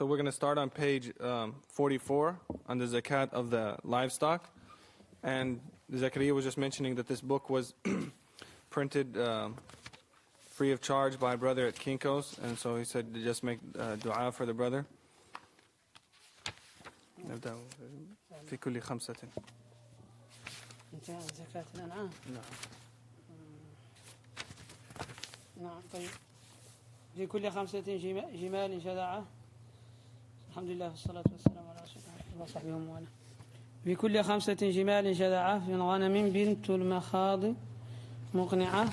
So we're going to start on page 44 on the zakat of the livestock. And Zakaria was just mentioning that this book was printed free of charge by a brother at Kinko's. And so he said to just make dua for the brother. في كل خمسة. انتهى زكاة الأنعام. نعم طيب. في كل 5 جمال شذعة. الحمد لله والصلاة والسلام على رسول الله وصحبه ومن في كل 5 جمال شذعة في الغنم بنت المخاض مقنعة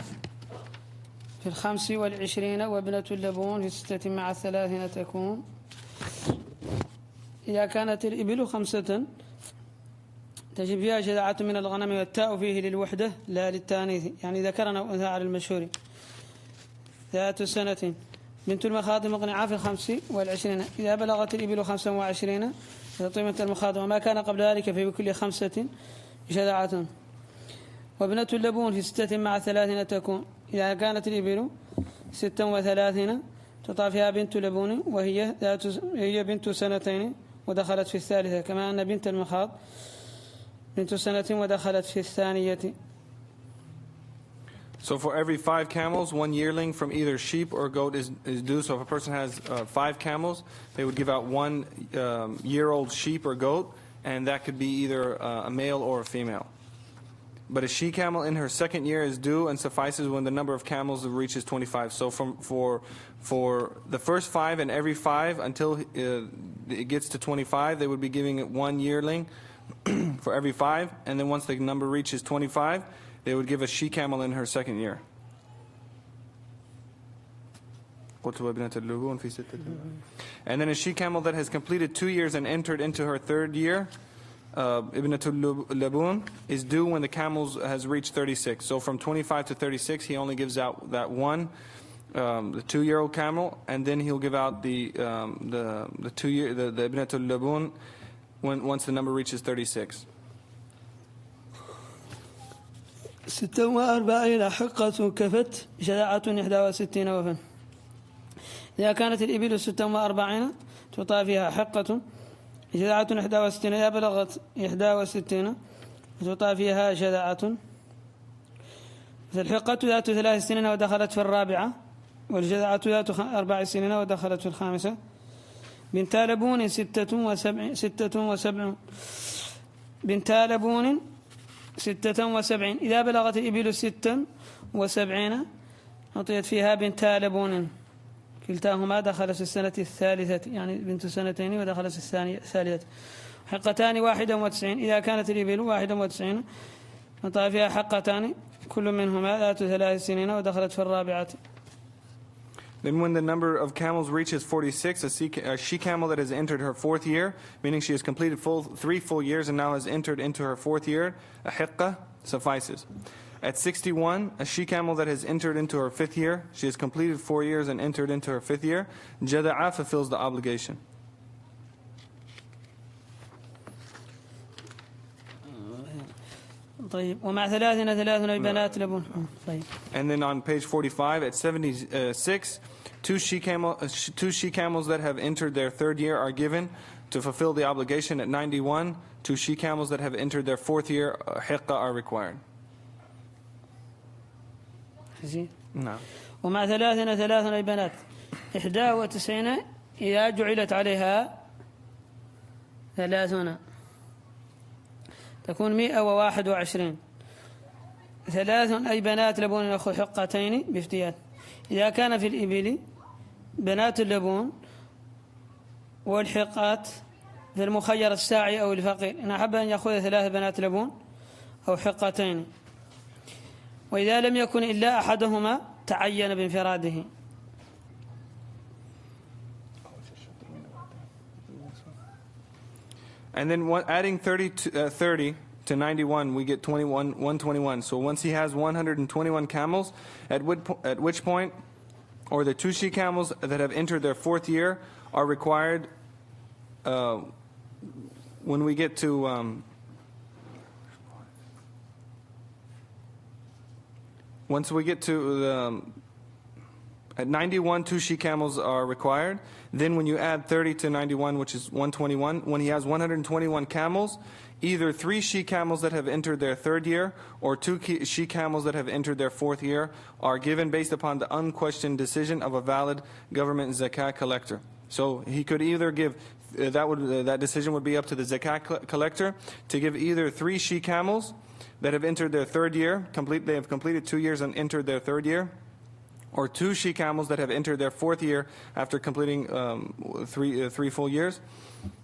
في 25 وابنة اللبون في 6 مع 3 تكون. إذا كانت الإبل 5 تجب فيها شذعة من الغنم والتاء فيه للوحدة لا للتانيث، يعني ذكرنا وأنثى على المشهور. ذات سنة بنت المخاض مقنعة في 25. إذا بلغت الإبل 25 فطيمة المخاض وما كان قبل ذلك في كل 5 شذعة. وابنة اللبون في 6 مع 3 تكون. إذا كانت الإبل 36 تطاع فيها بنت لبون وهي بنت 2 ودخلت في 3، كما أن بنت المخاض بنت 1 ودخلت في 2. So for every 5 camels, 1 yearling from either sheep or goat is due. So if a person has 5 camels, they would give out 1 year-old sheep or goat, and that could be either a male or a female. But a she-camel in her 2nd year is due and suffices when the number of camels reaches 25. So for the first 5 and every 5 until it gets to 25, they would be giving it 1 yearling for every 5, and then once the number reaches 25, they would give a she-camel in her 2nd year. And then a she-camel that has completed 2 years and entered into her 3rd year, Ibnatul Labun, is due when the camels has reached 36. So from 25 to 36, he only gives out that one, the 2-year-old camel, and then he'll give out the Ibnatul Labun once the number reaches 36. 46 حقة كفت شذعة 61 وفن. إذا كانت الإبل 46 تعطى فيها حقة شذعة 61. إذا بلغت 61 تعطى فيها شذعة. فالحقة ذات 3 سنين ودخلت في 4، والشذعة ذات 4 سنين ودخلت في 5. بنت لبون 76. بنت لبون 76. إذا بلغت الإبل 76 أعطيت فيها بنت لبون، كلتاهما دخلت في السنة 3، يعني بنت 2 ودخلت في 3. حقتان 91. إذا كانت الإبل 91 أعطى فيها حقتان كل منهما ذات 3 سنين ودخلت في 4. Then when the number of camels reaches 46, a she-camel that has entered her 4th year, meaning she has completed 3 full years and now has entered into her 4th year, a hiqqah suffices. At 61, a she-camel that has entered into her 5th year, she has completed 4 years and entered into her 5th year, jada'a fulfills the obligation. طيب ومع 3 بنات لبون. طيب. And then on page 45 at 76, 2 she-camels that have entered their 3rd year are given to fulfill the obligation. At 91, 2 she-camels that have entered their 4th year, hiqqah, are required. نعم. ومع 3 بنات 91 إذا جعلت عليها 30 تكون 121. 3 أي بنات لبون يأخذ حقتين بافتيات. إذا كان في الإبل بنات اللبون والحقات في المخير الساعي أو الفقير، إن أحب أن يأخذ 3 بنات لبون أو حقتين. وإذا لم يكن إلا أحدهما تعين بانفراده. And then adding 30 to 91, we get 121. So once he has 121 camels, at which point, or the 2 she-camels that have entered their 4th year are required when we get to once we get to At 91, 2 she-camels are required. Then when you add 30 to 91, which is 121, when he has 121 camels, either 3 she-camels that have entered their 3rd year or 2 she-camels that have entered their 4th year are given based upon the unquestioned decision of a valid government zakat collector. So he could either give, that decision would be up to the zakat collector to give either 3 she-camels that have entered their 3rd year, they have completed 2 years and entered their 3rd year, or 2 she-camels that have entered their 4th year after completing 3 full years.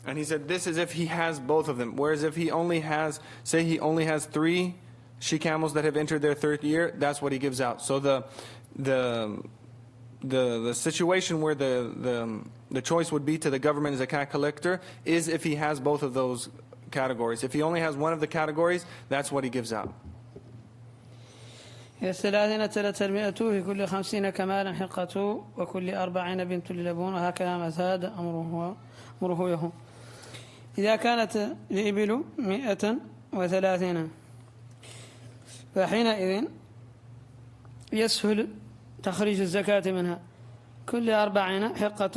And he said this is if he has both of them. Whereas if he only has, say he only has 3 she-camels that have entered their 3rd year, that's what he gives out. So the situation where the choice would be to the government zakat collector is if he has both of those categories. If he only has one of the categories, that's what he gives out. هي 300 في كل 50 كمالا حقته وكل 40 بنت للبون وهكذا ما زاد أمره يهم. إذا كانت الإبل 130 فحينئذ يسهل تخريج الزكاة منها. كل 40 حقة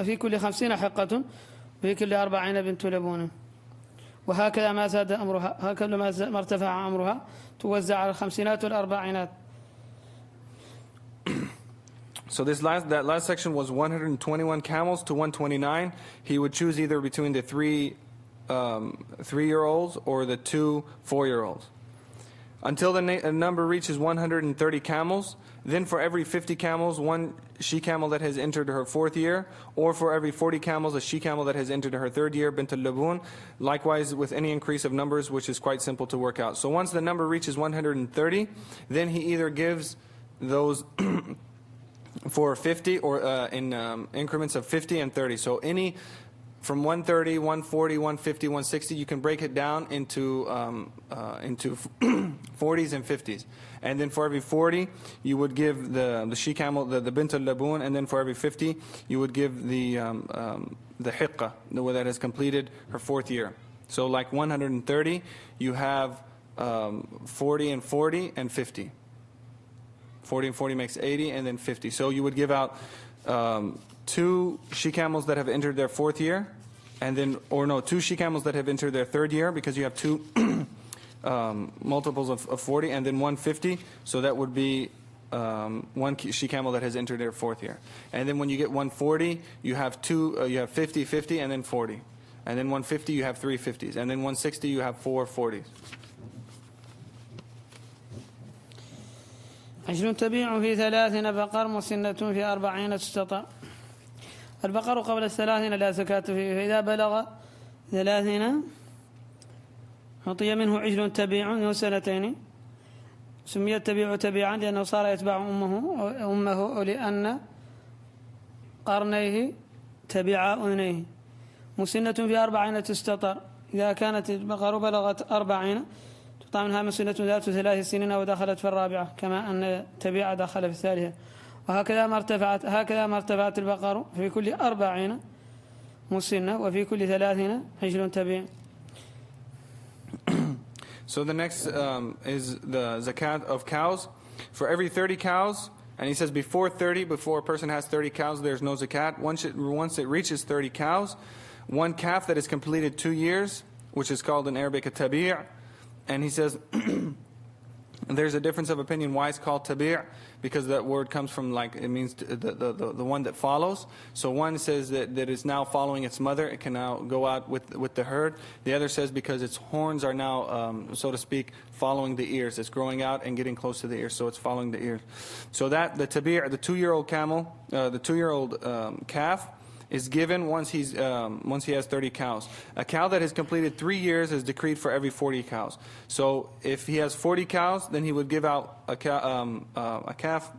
في كل 50 حقة في كل 40 بنت لبون وهكذا ما زاد أمرها هكذا ما ارتفع أمرها توزع على الخمسينات والأربعينات. So that last section was 121 camels to 129. He would choose either between the 3 3-year-olds or the 2 4-year-olds. Until the number reaches 130 camels, then for every 50 camels, 1 she-camel that has entered her 4th year, or for every 40 camels, a she-camel that has entered her 3rd year, bint al-labun. Likewise, with any increase of numbers, which is quite simple to work out. So once the number reaches 130, then he either gives those for 50 or in increments of 50 and 30. So any from 130, 140, 150, 160, you can break it down into 40s and 50s. And then for every 40, you would give the she-camel, the bint al-labun, and then for every 50, you would give the hiqqah, the one that has completed her 4th year. So like 130, you have 40 and 40 and 50. 40 and 40 makes 80, and then 50. So you would give out 2 she-camels that have entered their 4th year, and then, or no, 2 she-camels that have entered their 3rd year, because you have 2 multiples of 40, and then 150. So that would be 1 she-camel that has entered their 4th year. And then when you get 140, you have 50, 50, and then 40. And then 150, you have 3 50s. And then 160, you have 4 40s. عشر تبيع في 30 بقر مسنة في 40 تستطاع. البقر قبل 30 لا زكاة فيه، فإذا بلغ 30 أعطي منه عجل تبيع له 2 سمي التبيع تبيعا لأنه صار يتبع أمه ولأن قرنيه تبع أذنيه. مسنة في 40 تستطر. إذا كانت البقر بلغت 40 تقطع منها مسنة ذات 3 سنين ودخلت في 4 كما أن تبيع دخل في 3. وهكذا ما ارتفعت البقر في كل 40 مسنة وفي كل 30 عجل تبيع. So the next is the zakat of cows. For every 30 cows, and he says before a person has 30 cows, there's no zakat. Once it reaches 30 cows, 1 calf that has completed 2 years, which is called in Arabic a tabi'. And he says there's a difference of opinion why it's called tabi', because that word comes from, like, it means the one that follows. So one says that it's now following its mother, it can now go out with the herd. The other says because its horns are now, so to speak, following the ears. It's growing out and getting close to the ears, so it's following the ears. So that the tabi', the 2-year-old camel, the 2-year-old calf, is given once he has 30 cows. A cow that has completed 3 years is decreed for every 40 cows. So if he has 40 cows, then he would give out a calf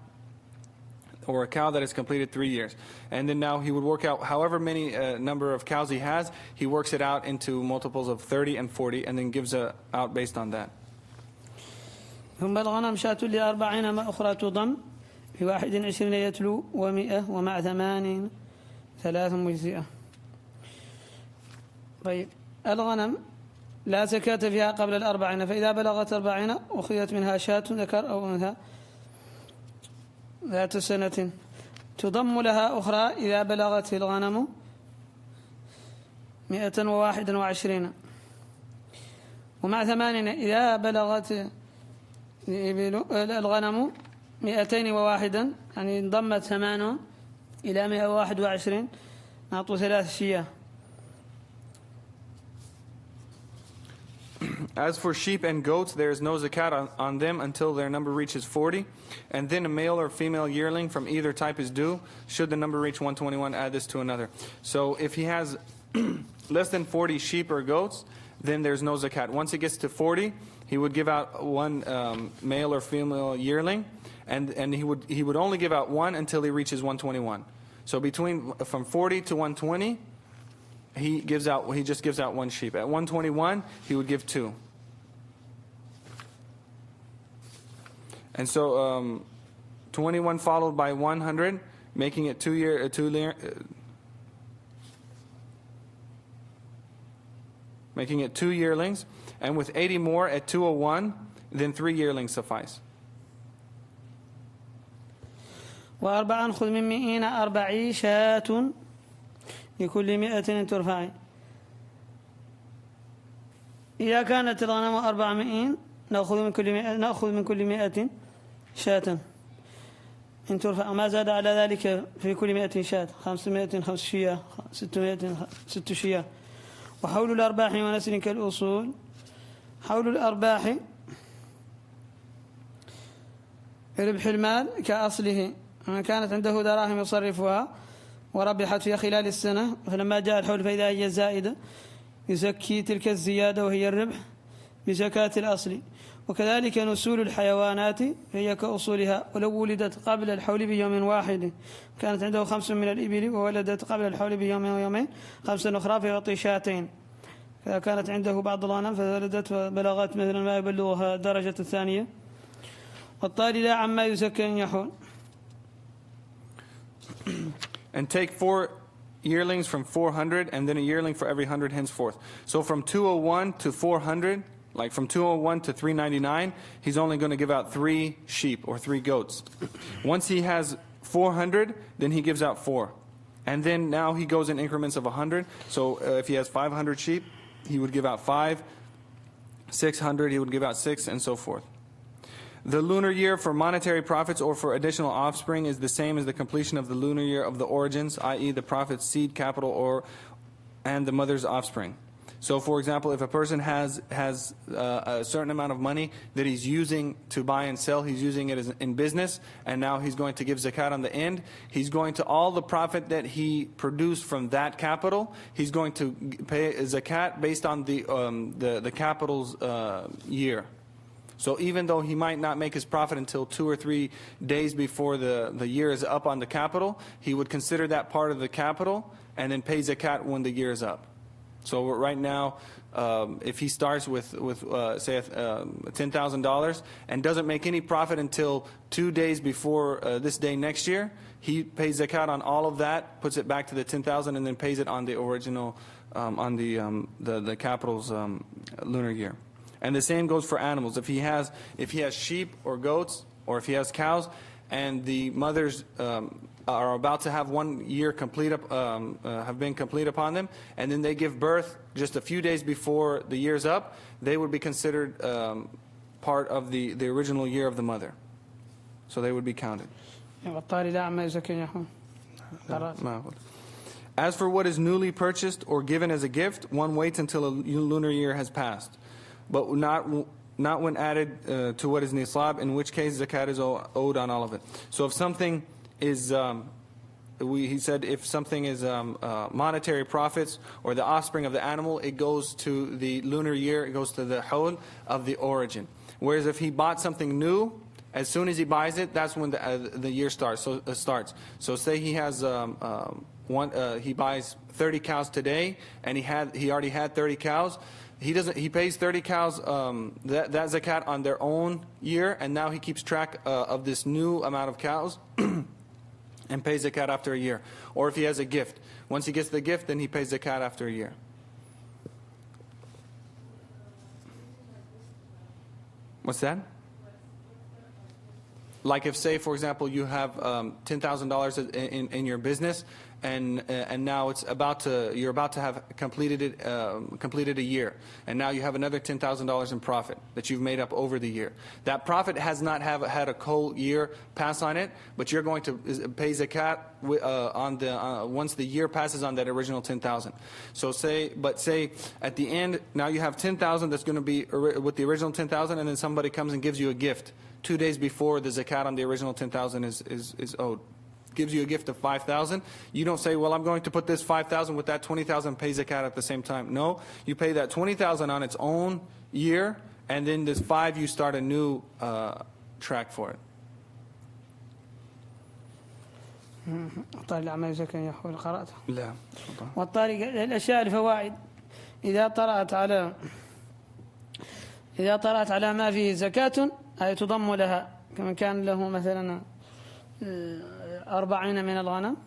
or a cow that has completed 3 years. And then now he would work out however many number of cows he has, he works it out into multiples of 30 and 40 and then gives out based on that. ثم الغنم شاة ل40 ما أخرى تضم في 21 يتلو و100 ومع 80 3 مجزئة. طيب الغنم لا زكاة فيها قبل 40، فإذا بلغت 40 أخذت منها شاة ذكر أو أنثى ذات سنة تضم لها أخرى إذا بلغت الغنم 121، ومع 8 إذا بلغت الغنم 201، يعني انضمت 8 إلى 121، نعطوا 3 شياه. As for sheep and goats, there is no zakat on them until their number reaches 40, and then a male or female yearling from either type is due. Should the number reach 121, add this to another. So if he has less than 40 sheep or goats, then there's no zakat. Once it gets to 40, he would give out one male or female yearling, and he would only give out one until he reaches 121. So from 40 to 120, he just gives out one sheep. At 121, he would give 2. And so 21 followed by 100, making it 2 yearlings, and with 80 more at 201, then 3 yearlings suffice. و4 خذ من 140 شاة لكل 100 ترفع. إذا كانت الغنم 400 نأخذ من كل 100 شاة إن ترفع، وما زاد على ذلك في كل 100 شاة 500 5 شياه 600 6 شياه. وحول الأرباح ونسل كالأصول. حول الأرباح ربح المال كأصله، من كانت عنده دراهم يصرفها وربحت فيها خلال السنة، فلما جاء الحول فإذا هي زائدة يزكي تلك الزيادة وهي الربح بزكاة الأصل. وكذلك نسول الحيوانات هي كأصولها، ولو ولدت قبل الحول بيوم واحد كانت عنده 5 من الإبل وولدت قبل الحول بيوم ويومين 5 أخرى فيعطي 2. إذا كانت عنده بعض الغنم فولدت فبلغت مثلا ما يبلغها الدرجة الثانية. والطالي لا عما يزكى أن يحول. And take 4 yearlings from 400, and then a yearling for every 100 henceforth. So from 201 to 400, like from 201 to 399, he's only going to give out 3 sheep or 3 goats. Once he has 400, then he gives out 4. And then now he goes in increments of 100. So if he has 500 sheep, he would give out 5. 600, he would give out 6, and so forth. The lunar year for monetary profits or for additional offspring is the same as the completion of the lunar year of the origins, i.e. the prophet's seed, capital, and the mother's offspring. So for example, if a person has a certain amount of money that he's using to buy and sell, he's using it in business, and now he's going to give zakat on the end, he's going to all the profit that he produced from that capital, he's going to pay zakat based on the capital's year. So even though he might not make his profit until 2 or 3 days before the year is up on the capital, he would consider that part of the capital and then pay zakat when the year is up. So right now, if he starts with say $10,000 and doesn't make any profit until 2 days before this day next year, he pays zakat on all of that, puts it back to the 10,000, and then pays it on the original, on the capital's lunar year. And the same goes for animals. If he has sheep or goats, or if he has cows, and the mothers are about to have 1 year have been complete upon them, and then they give birth just a few days before the year's up, they would be considered part of the original year of the mother. So they would be counted. As for what is newly purchased or given as a gift, one waits until a lunar year has passed, but not when added to what is nisab, in which case zakat is owed on all of it. So if something is, he said, if something is monetary profits or the offspring of the animal, it goes to the lunar year, it goes to the hawl of the origin. Whereas if he bought something new, as soon as he buys it, that's when the year starts. So say he has he buys 30 cows today, and he already had 30 cows. He pays 30 cows that zakat on their own year, and now he keeps track of this new amount of cows and pays zakat after a year. Or if he has a gift, once he gets the gift, then he pays zakat after a year. What's that? like if, say, for example, you have $10,000 in your business, and now you're about to have completed a year, and now you have another $10,000 in profit that you've made up over the year. That profit has not had a whole year pass on it, but you're going to pay zakat once the year passes on that original 10,000. So say at the end, now you have 10,000 that's going to be with the original 10,000, and then somebody comes and gives you a gift 2 days before the zakat on the original 10,000 is owed. Gives you a gift of 5,000. You don't say, well, I'm going to put this 5,000 with that 20,000, pay zakat at the same time. No, you pay that 20,000 on its own year, and then this 5 you start a new track for it. طالع ما يزكى يحول قرأته. لا. والطاري الأشياء الفوائد إذا طرأت على ما فيه زكاة أي تضم لها، كمن كان له مثلا 40 من الغنم،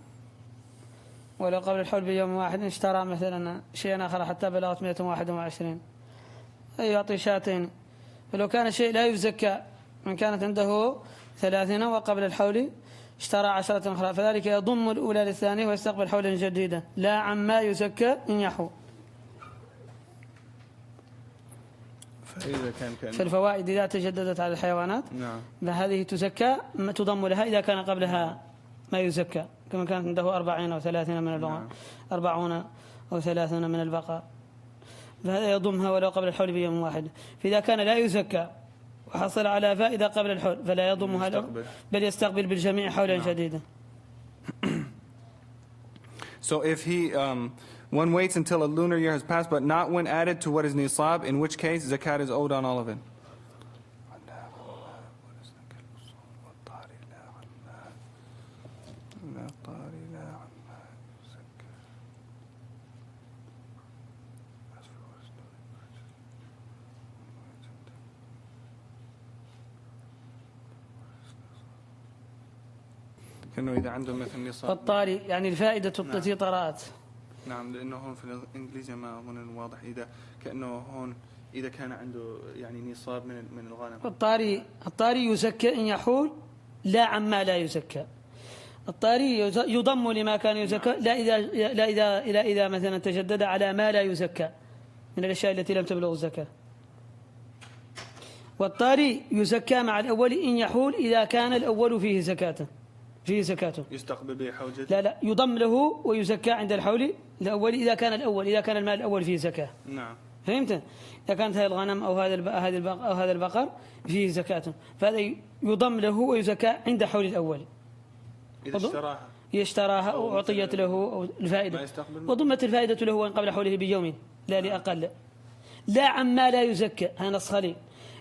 ولو قبل الحول بيوم واحد اشترى مثلا شيئا آخر حتى بلغت 121 أي يعطي شاتين. فلو كان الشيء لا يزكى، من كانت عنده 30 وقبل الحول اشترى 10 أخرى، فذلك يضم الأولى للثانية ويستقبل حولا جديدا لا عما يزكى إن يحو. فالفوائد إذا تجددت على الحيوانات فهذه تزكى تضم لها إذا كان قبلها ما يزكى، كما كانت عنده 40 أو 30 من البقر، 40 أو 30 من البقر، فهذا يضمها ولو قبل الحول بيوم واحد. فإذا كان لا يزكى وحصل على فائدة قبل الحول فلا يضمها بل يستقبل بالجميع حولا جديدا. So if one waits until a lunar year has passed, but not when added to what is nisab, in which case zakat is owed on all of it. الطاري يعني الفائدة التي طرأت. نعم، لأنه هون في الإنجليزية ما أظن واضح، كأنه هون إذا كان عنده يعني نصاب من الغنم. الطاري يزكى إن يحول لا عما لا يزكى. الطاري يضم لما كان يزكى لا إذا مثلا تجدد على ما لا يزكى من الأشياء التي لم تبلغ الزكاة. والطاري يزكى مع الأول إن يحول إذا كان الأول فيه زكاته يستقبل به حول جديد. لا يضم له ويزكى عند الحول الأول إذا كان المال الأول فيه زكاة. نعم، فهمت؟ إذا كانت هذا الغنم أو هذا البقر فيه زكاة، فهذا يضم له ويزكى عند حول الأول. إذا اشتراها وأعطيت له الفائدة، وضمت الفائدة له وإن قبل حوله بيوم لا لأقل. لا عما لا يزكى، هذا نص خليل.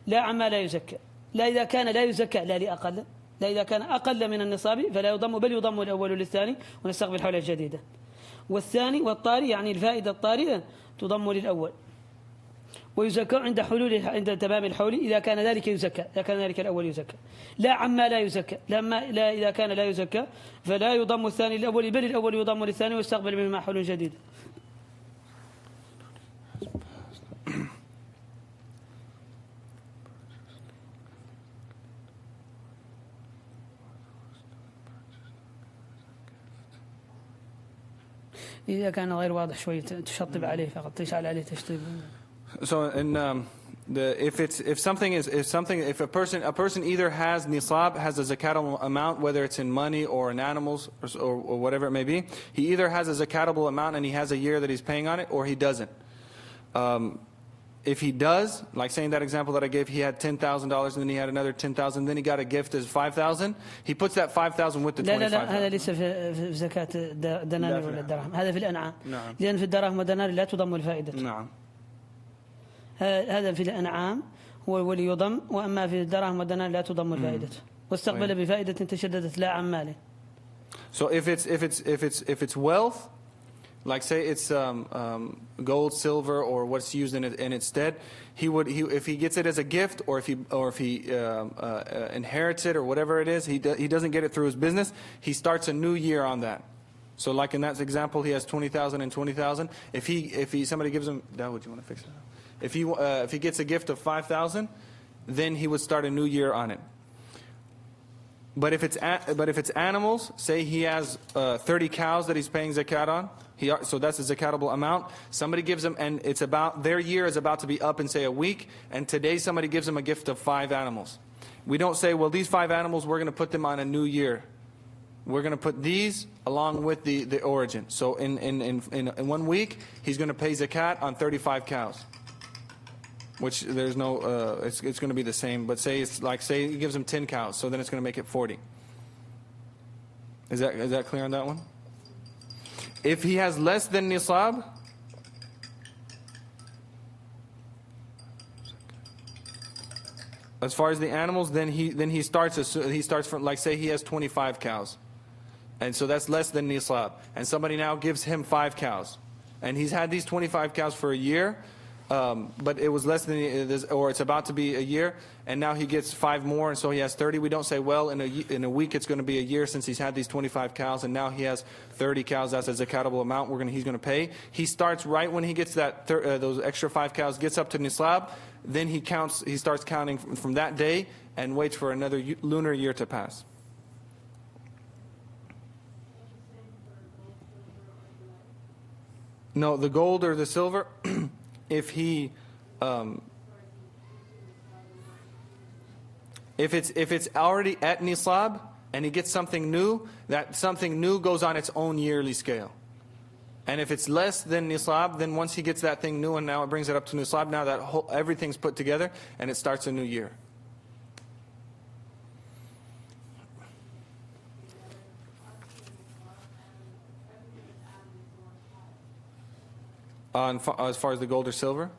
لا عما لا يزكى، لا إذا كان لا يزكى لا لأقل، لا إذا كان أقل من النصاب فلا يضم بل يضم الأول للثاني ونستقبل حوله الجديدة. والثاني والطاري يعني الفائدة الطارئة تضم للأول ويزكى عند تمام الحول إذا كان ذلك يزكى، إذا كان ذلك الأول يزكى. لا عما لا يزكى، لا إذا كان لا يزكى فلا يضم الثاني للأول بل الأول يضم للثاني ويستقبل بهما حول جديد. إذا كان غير واضح شوي تشطب عليه فقط، تشعل عليه تشطيب. So if a person either has nisab, has a zakatable amount, whether it's in money or in animals or whatever it may be, he either has a zakatable amount and he has a year that he's paying on it, or he doesn't. If he does, like saying that example that I gave, he had $10,000 and then he had another 10,000, then he got a gift as 5,000. He puts that 5,000 with the 25,000. لا هذا ليس في زكاة الدنانير ولا الدراهم، هذا في الأنعام. نعم. لأن في الدراهم والدنانير لا تضم الفائدة. نعم. هذا في الأنعام هو الولي يضم، وأما في الدراهم والدنانير لا تضم الفائدة. واستقبل بفائدة تشددت لا عن ماله. So if it's wealth, like say it's gold, silver, or what's used in its stead, if he gets it as a gift, or if he inherits it, or whatever it is, he doesn't get it through his business. He starts a new year on that. So like in that example, he has 20,000 and 20,000. If somebody gives him, Dawood, you want to fix it? If he gets a gift of 5,000, then he would start a new year on it. But if it's animals, say he has 30 cows that he's paying zakat on, so that's a zakatable amount. Somebody gives him, and it's about, their year is about to be up in say a week, and today somebody gives him a gift of 5 animals. We don't say, well, these 5 animals, we're going to put them on a new year. We're going to put these along with the origin. So in 1 week, he's going to pay zakat on 35 cows. Which there's no, it's going to be the same. But say he gives him 10 cows, so then it's going to make it 40. Is that clear on that one? If he has less than nisab, as far as the animals, then he starts from, like, say he has 25 cows, and so that's less than nisab, and somebody now gives him 5 cows, and he's had these 25 cows for a year. But it was less than this, or it's about to be a year, and now he gets 5 more, and so he has 30. We don't say, well, in a week it's going to be a year since he's had these 25 cows, and now he has 30 cows. That's a zakatable amount. He's going to pay. He starts right when he gets that those extra 5 cows, gets up to nisab. Then he counts. He starts counting from that day and waits for another lunar year to pass. No, the gold or the silver. If it's already at nisab and he gets something new, that something new goes on its own yearly scale. And if it's less than nisab, then once he gets that thing new and now it brings it up to nisab, now that everything's put together and it starts a new year. As far as the gold or silver?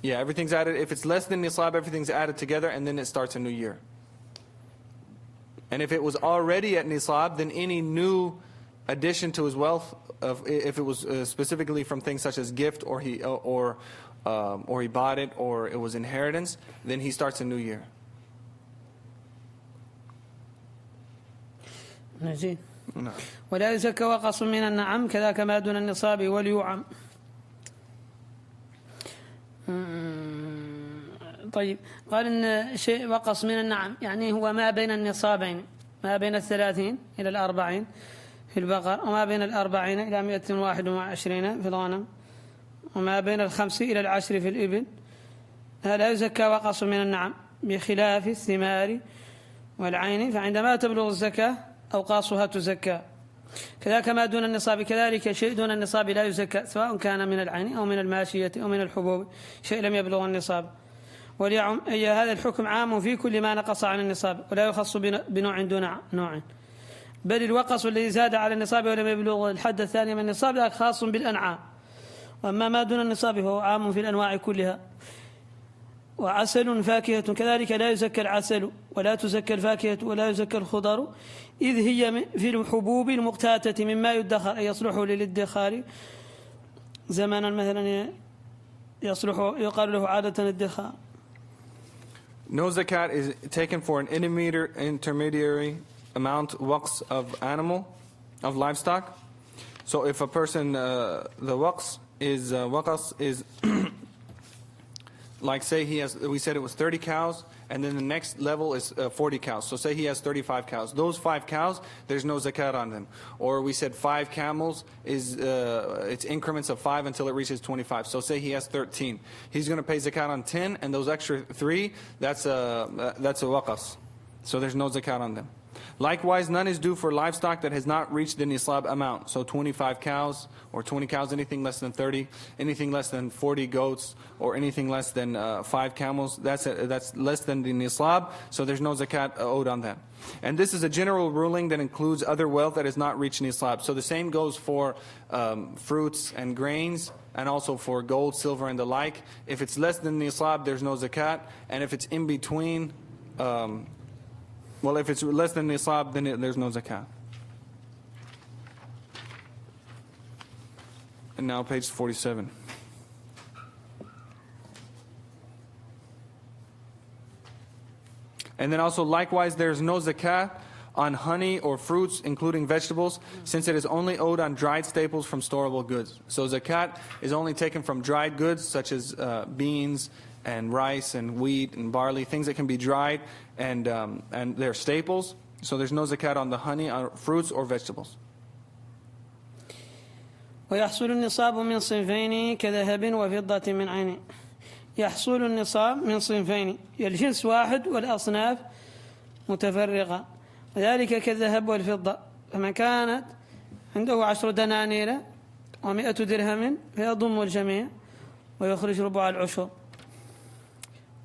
Yeah, everything's added. If it's less than nisab, everything's added together, and then it starts a new year. And if it was already at nisab, then any new addition to his wealth, if it was specifically from things such as gift, or he bought it, or it was inheritance, then he starts a new year. نجي. ولا يزكى وقص من النعم كذاك ما دون النصاب وليعم. طيب، قال إن شيء وقص من النعم يعني هو ما بين النصابين، ما بين 30 إلى 40 في البقر، وما بين 40 إلى 121 في الغنم، وما بين 5 إلى 10 في الإبل. هذا يزكى وقص من النعم، بخلاف الثمار والعين، فعندما تبلغ الزكاة أوقاصها تزكى. كذلك ما دون النصاب، كذلك شيء دون النصاب لا يزكى، سواء كان من العين أو من الماشية أو من الحبوب، شيء لم يبلغ النصاب. وليعم هذا الحكم عام في كل ما نقص عن النصاب، ولا يخص بنوع دون نوع، بل الوقص الذي زاد على النصاب ولم يبلغ الحد الثاني من النصاب ذاك خاص بالأنعام، وأما ما دون النصاب فهو عام في الأنواع كلها. وعسل فاكهة كذلك لا يزكى العسل، ولا تزكى الفاكهة، ولا يزكى الخضر، إذ هي في الحبوب المقتاتة مما يدخر، أي يصلح للادخار زمانا مثلا يصلح يقال له عادة الادخار. No zakat is taken for an intermediary amount waqs of livestock. So if a person, the waqs is like, say we said it was 30 cows, and then the next level is 40 cows. So say he has 35 cows. Those 5 cows, there's no zakat on them. Or we said 5 camels is it's increments of 5 until it reaches 25. So say he has 13. He's going to pay zakat on 10, and those extra 3, that's a waqas. So there's no zakat on them. Likewise, none is due for livestock that has not reached the nisab amount. So 25 cows or 20 cows, anything less than 30, anything less than 40 goats, or anything less than 5 camels, that's less than the nisab, so there's no zakat owed on that. And this is a general ruling that includes other wealth that has not reached nisab. So the same goes for fruits and grains, and also for gold, silver, and the like. If it's less than nisab, there's no zakat, and if it's in between, well, if it's less than nisab, then there's no zakat. And now page 47. And then also likewise, there's no zakat on honey or fruits, including vegetables, since it is only owed on dried staples from storable goods. So zakat is only taken from dried goods such as beans and rice and wheat and barley, things that can be dried and they're staples. So there's no zakat on the honey, or fruits or vegetables. ويحصل النصاب من صنفين كذهب وفضة من عين. يحصل النصاب من صنفين، الجنس واحد والأصناف متفرقة، وذلك كالذهب والفضة. فمن كانت عنده 10 دنانير و100 درهم فيضم الجميع ويخرج ربع العشر.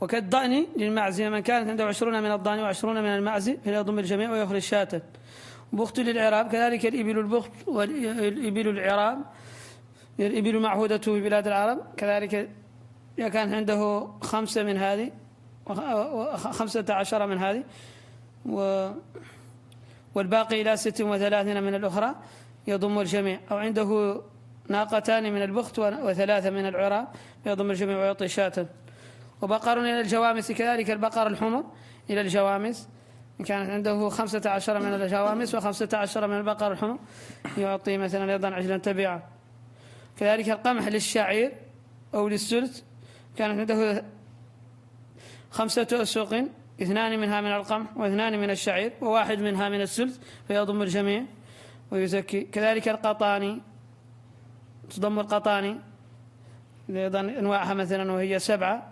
وكالضأن للمعز، من كانت عنده 20 من الضأن و20 من المعز فيضم الجميع ويخرج شاة. بخت للعراب كذلك الإبل البخت والإبل العراب، الإبل معهودة في بلاد العرب كذلك، إذا كان عنده 5 من هذه و15 من هذه والباقي إلى 36 من الأخرى يضم الجميع. أو عنده ناقتان من البخت و3 من العراب يضم الجميع ويعطي شاة. وبقر إلى الجوامس كذلك البقر الحمر إلى الجوامس، إن كانت عنده 15 من الجوامس و15 من البقر الحمر يعطي مثلا أيضا عجلا تبيعا. كذلك القمح للشعير أو للسلت، كانت عنده 5 أسواق، 2 منها من القمح و2 من الشعير و1 منها من السلت فيضم الجميع ويزكي. كذلك القطاني تضم القطاني أيضا أنواعها مثلا وهي 7،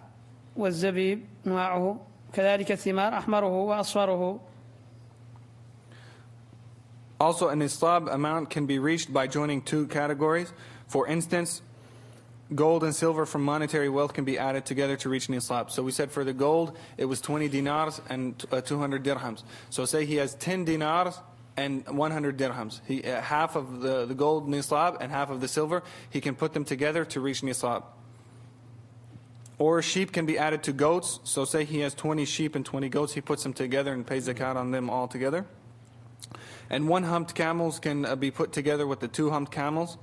والزبيب أنواعه كذلك الثمار أحمره وأصفره. Also, an nisab amount can be reached by joining 2 categories. For instance, gold and silver from monetary wealth can be added together to reach nisab. So we said for the gold, it was 20 dinars and 200 dirhams. So say he has 10 dinars and 100 dirhams. Half of the gold nisab and half of the silver, he can put them together to reach nisab. Or sheep can be added to goats. So say he has 20 sheep and 20 goats, he puts them together and pays zakat on them all together. And 1 humped camels can be put together with the 2 humped camels.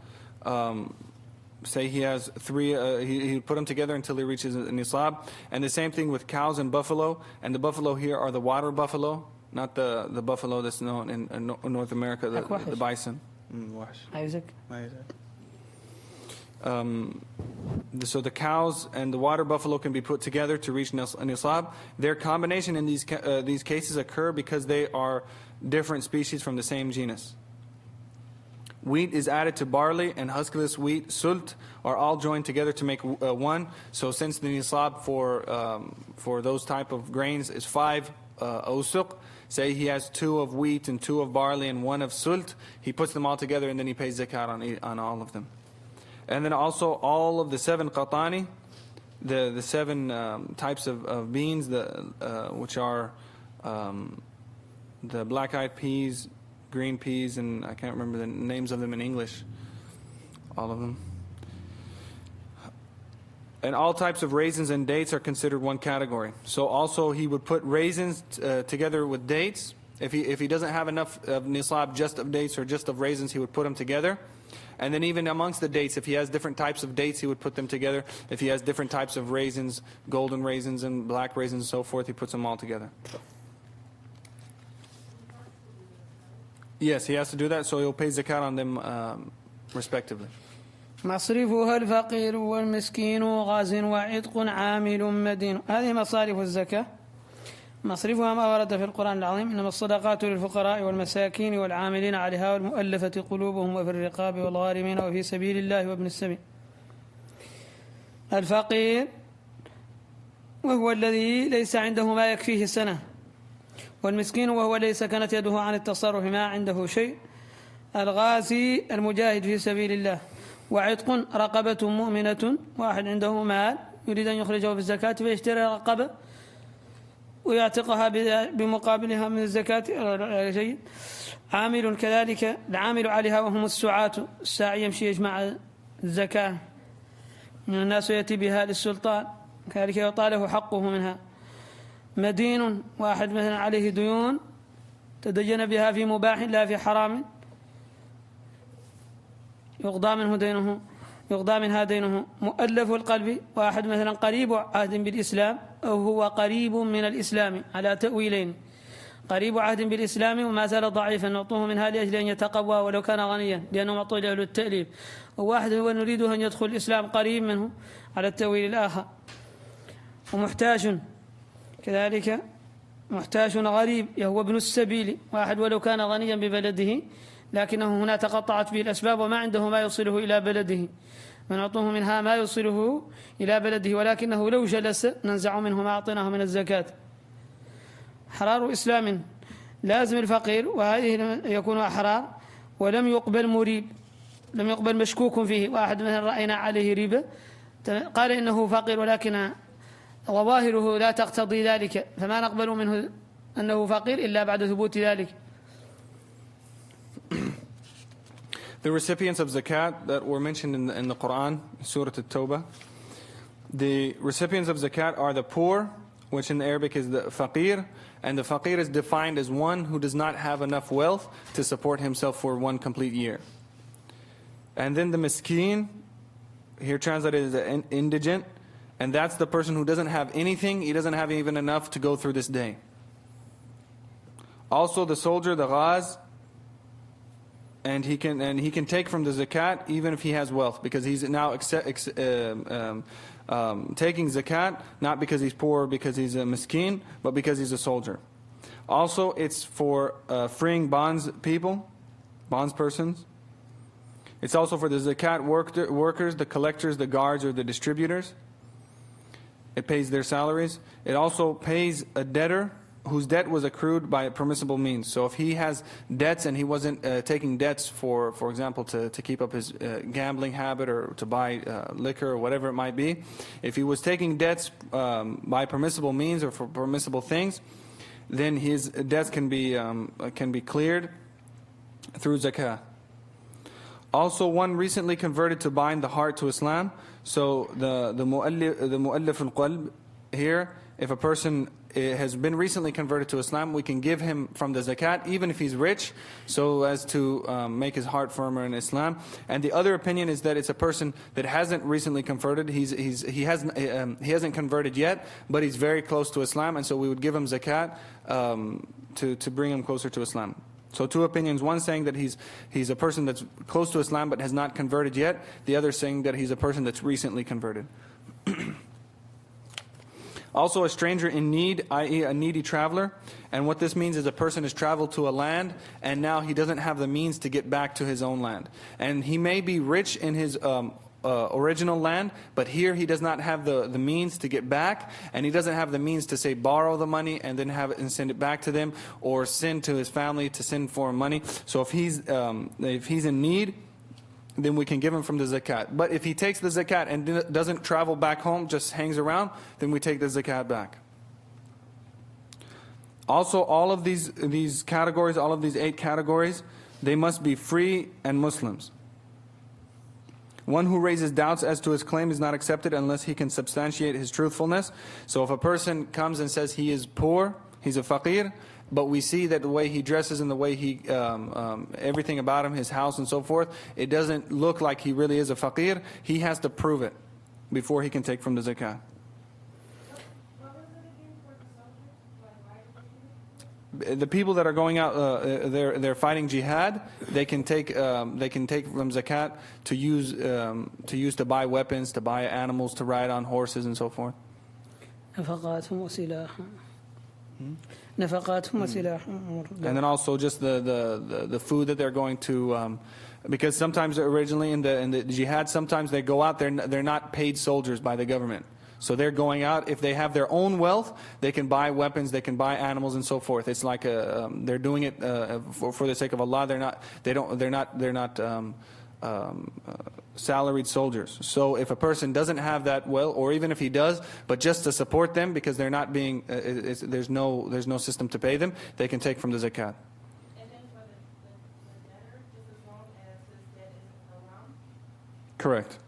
Say he has 3, he put them together until he reaches nisab. And the same thing with cows and buffalo. And the buffalo here are the water buffalo, not the buffalo that's known in North America, the bison. So the cows and the water buffalo can be put together to reach nisab. Their combination in these cases occur because they are different species from the same genus. Wheat is added to barley, and huskless wheat, sult, are all joined together to make one. So since the nisab for those type of grains is 5 awsuq, say he has 2 of wheat and 2 of barley and 1 of sult, he puts them all together and then he pays zakat on all of them. And then also all of the 7 qatani, the 7 types of beans, which are the black-eyed peas, green peas, and I can't remember the names of them in English, all of them. And all types of raisins and dates are considered one category. So also he would put raisins together with dates. If he doesn't have enough of nisab just of dates or just of raisins, he would put them together. And then even amongst the dates, if he has different types of dates, he would put them together. If he has different types of raisins, golden raisins and black raisins and so forth, he puts them all together. Yes, he has to do that, so he'll pay zakat on them respectively. مصرفها الفقير والمسكين غاز وعتق عامل مدين. هذه مصارف الزكاة. مصرفها ما ورد في القرآن العظيم، إنما الصدقات للفقراء والمساكين والعاملين عليها والمؤلفة قلوبهم وفي الرقاب والغارمين وفي سبيل الله وابن السبيل. الفقير وهو الذي ليس عنده ما يكفيه سنة، والمسكين وهو الذي سكنت يده عن التصرف ما عنده شيء. الغازي المجاهد في سبيل الله. وعتق رقبة مؤمنة، واحد عنده مال يريد أن يخرجه بالزكاة فيشتري رقبة ويعتقها بمقابلها من الزكاة. جيد. عامل كذلك، العامل عليها وهم السعاة، الساعي يمشي يجمع الزكاة من الناس ويأتي بها للسلطان، كذلك يعطى له حقه منها. مدين، واحد مثلا عليه ديون تدين بها في مباح لا في حرام، يقضى منها دينه. مؤلف القلب، واحد مثلا قريب عهد بالإسلام أو هو قريب من الإسلام على تأويلين، قريب عهد بالإسلام وما زال ضعيفا نعطوه منها لأجل أن يتقوى ولو كان غنيا لأنه معطوه له التأليف. وواحد هو نريد أن يدخل الإسلام قريب منه على التأويل الآخر. ومحتاج كذلك محتاج غريب هو ابن السبيل، واحد ولو كان غنيا ببلده لكنه هنا تقطعت به الأسباب وما عنده ما يوصله إلى بلده، ونعطوه منها ما يوصله إلى بلده، ولكنه لو جلس ننزع منه ما أعطيناه من الزكاة. حرار إسلام لازم الفقير، وهذه يكون أحرار، ولم يقبل مريب، لم يقبل مشكوك فيه. واحد مثلا رأينا عليه ربا قال إنه فقير ولكن ظواهره لا تقتضي ذلك، فما نقبل منه أنه فقير إلا بعد ثبوت ذلك. The recipients of zakat that were mentioned in the Quran, Surah At-Tawbah, the recipients of zakat are the poor, which in Arabic is the faqir, and the faqir is defined as one who does not have enough wealth to support himself for one complete year. And then the miskin, here translated as indigent, and that's the person who doesn't have anything, he doesn't have even enough to go through this day. Also the soldier, the ghaz, and he can take from the zakat even if he has wealth, because he's now taking zakat not because he's poor, because he's a miskin, but because he's a soldier. Also, it's for freeing bonds persons. It's also for the zakat workers, the collectors, the guards, or the distributors. It pays their salaries. It also pays a debtor whose debt was accrued by permissible means. So if he has debts and he wasn't taking debts for example, to keep up his gambling habit or to buy liquor or whatever it might be, if he was taking debts by permissible means or for permissible things, then his debts can be cleared through zakah. Also, one recently converted to bind the heart to Islam. So the mu'allif al-qalb here, if a person has been recently converted to Islam, we can give him from the zakat, even if he's rich, so as to make his heart firmer in Islam. And the other opinion is that it's a person that hasn't recently converted. He hasn't converted yet, but he's very close to Islam, and so we would give him zakat to bring him closer to Islam. So two opinions, one saying that he's a person that's close to Islam but has not converted yet, the other saying that he's a person that's recently converted. Also a stranger in need, i.e. a needy traveler, and what this means is a person has traveled to a land and now he doesn't have the means to get back to his own land. And he may be rich in his original land, but here he does not have the means to get back, and he doesn't have the means to say borrow the money and then have it and send it back to them, or send to his family to send for money. So if he's in need, then we can give him from the zakat. But if he takes the zakat and doesn't travel back home, just hangs around, then we take the zakat back. Also, all of these categories, all of these 8 categories, they must be free and Muslims. One who raises doubts as to his claim is not accepted unless he can substantiate his truthfulness. So if a person comes and says he is poor, he's a faqir, but we see that the way he dresses and the way he, everything about him, his house and so forth, it doesn't look like he really is a faqir, he has to prove it before he can take from the zakah. The people that are going out, they're fighting jihad. They can take from zakat to use to buy weapons, to buy animals, to ride on horses and so forth. And then also just the food that they're going to, because sometimes originally in the jihad, sometimes they go out, they're not paid soldiers by the government. So they're going out, if they have their own wealth, they can buy weapons, they can buy animals and so forth. It's like they're doing it for the sake of Allah. They're not salaried soldiers. So if a person doesn't have that, well, or even if he does, but just to support them because they're not being, there's no system to pay them, they can take from the zakat. And then for the debtor, just as long as his debt isn't around? Correct.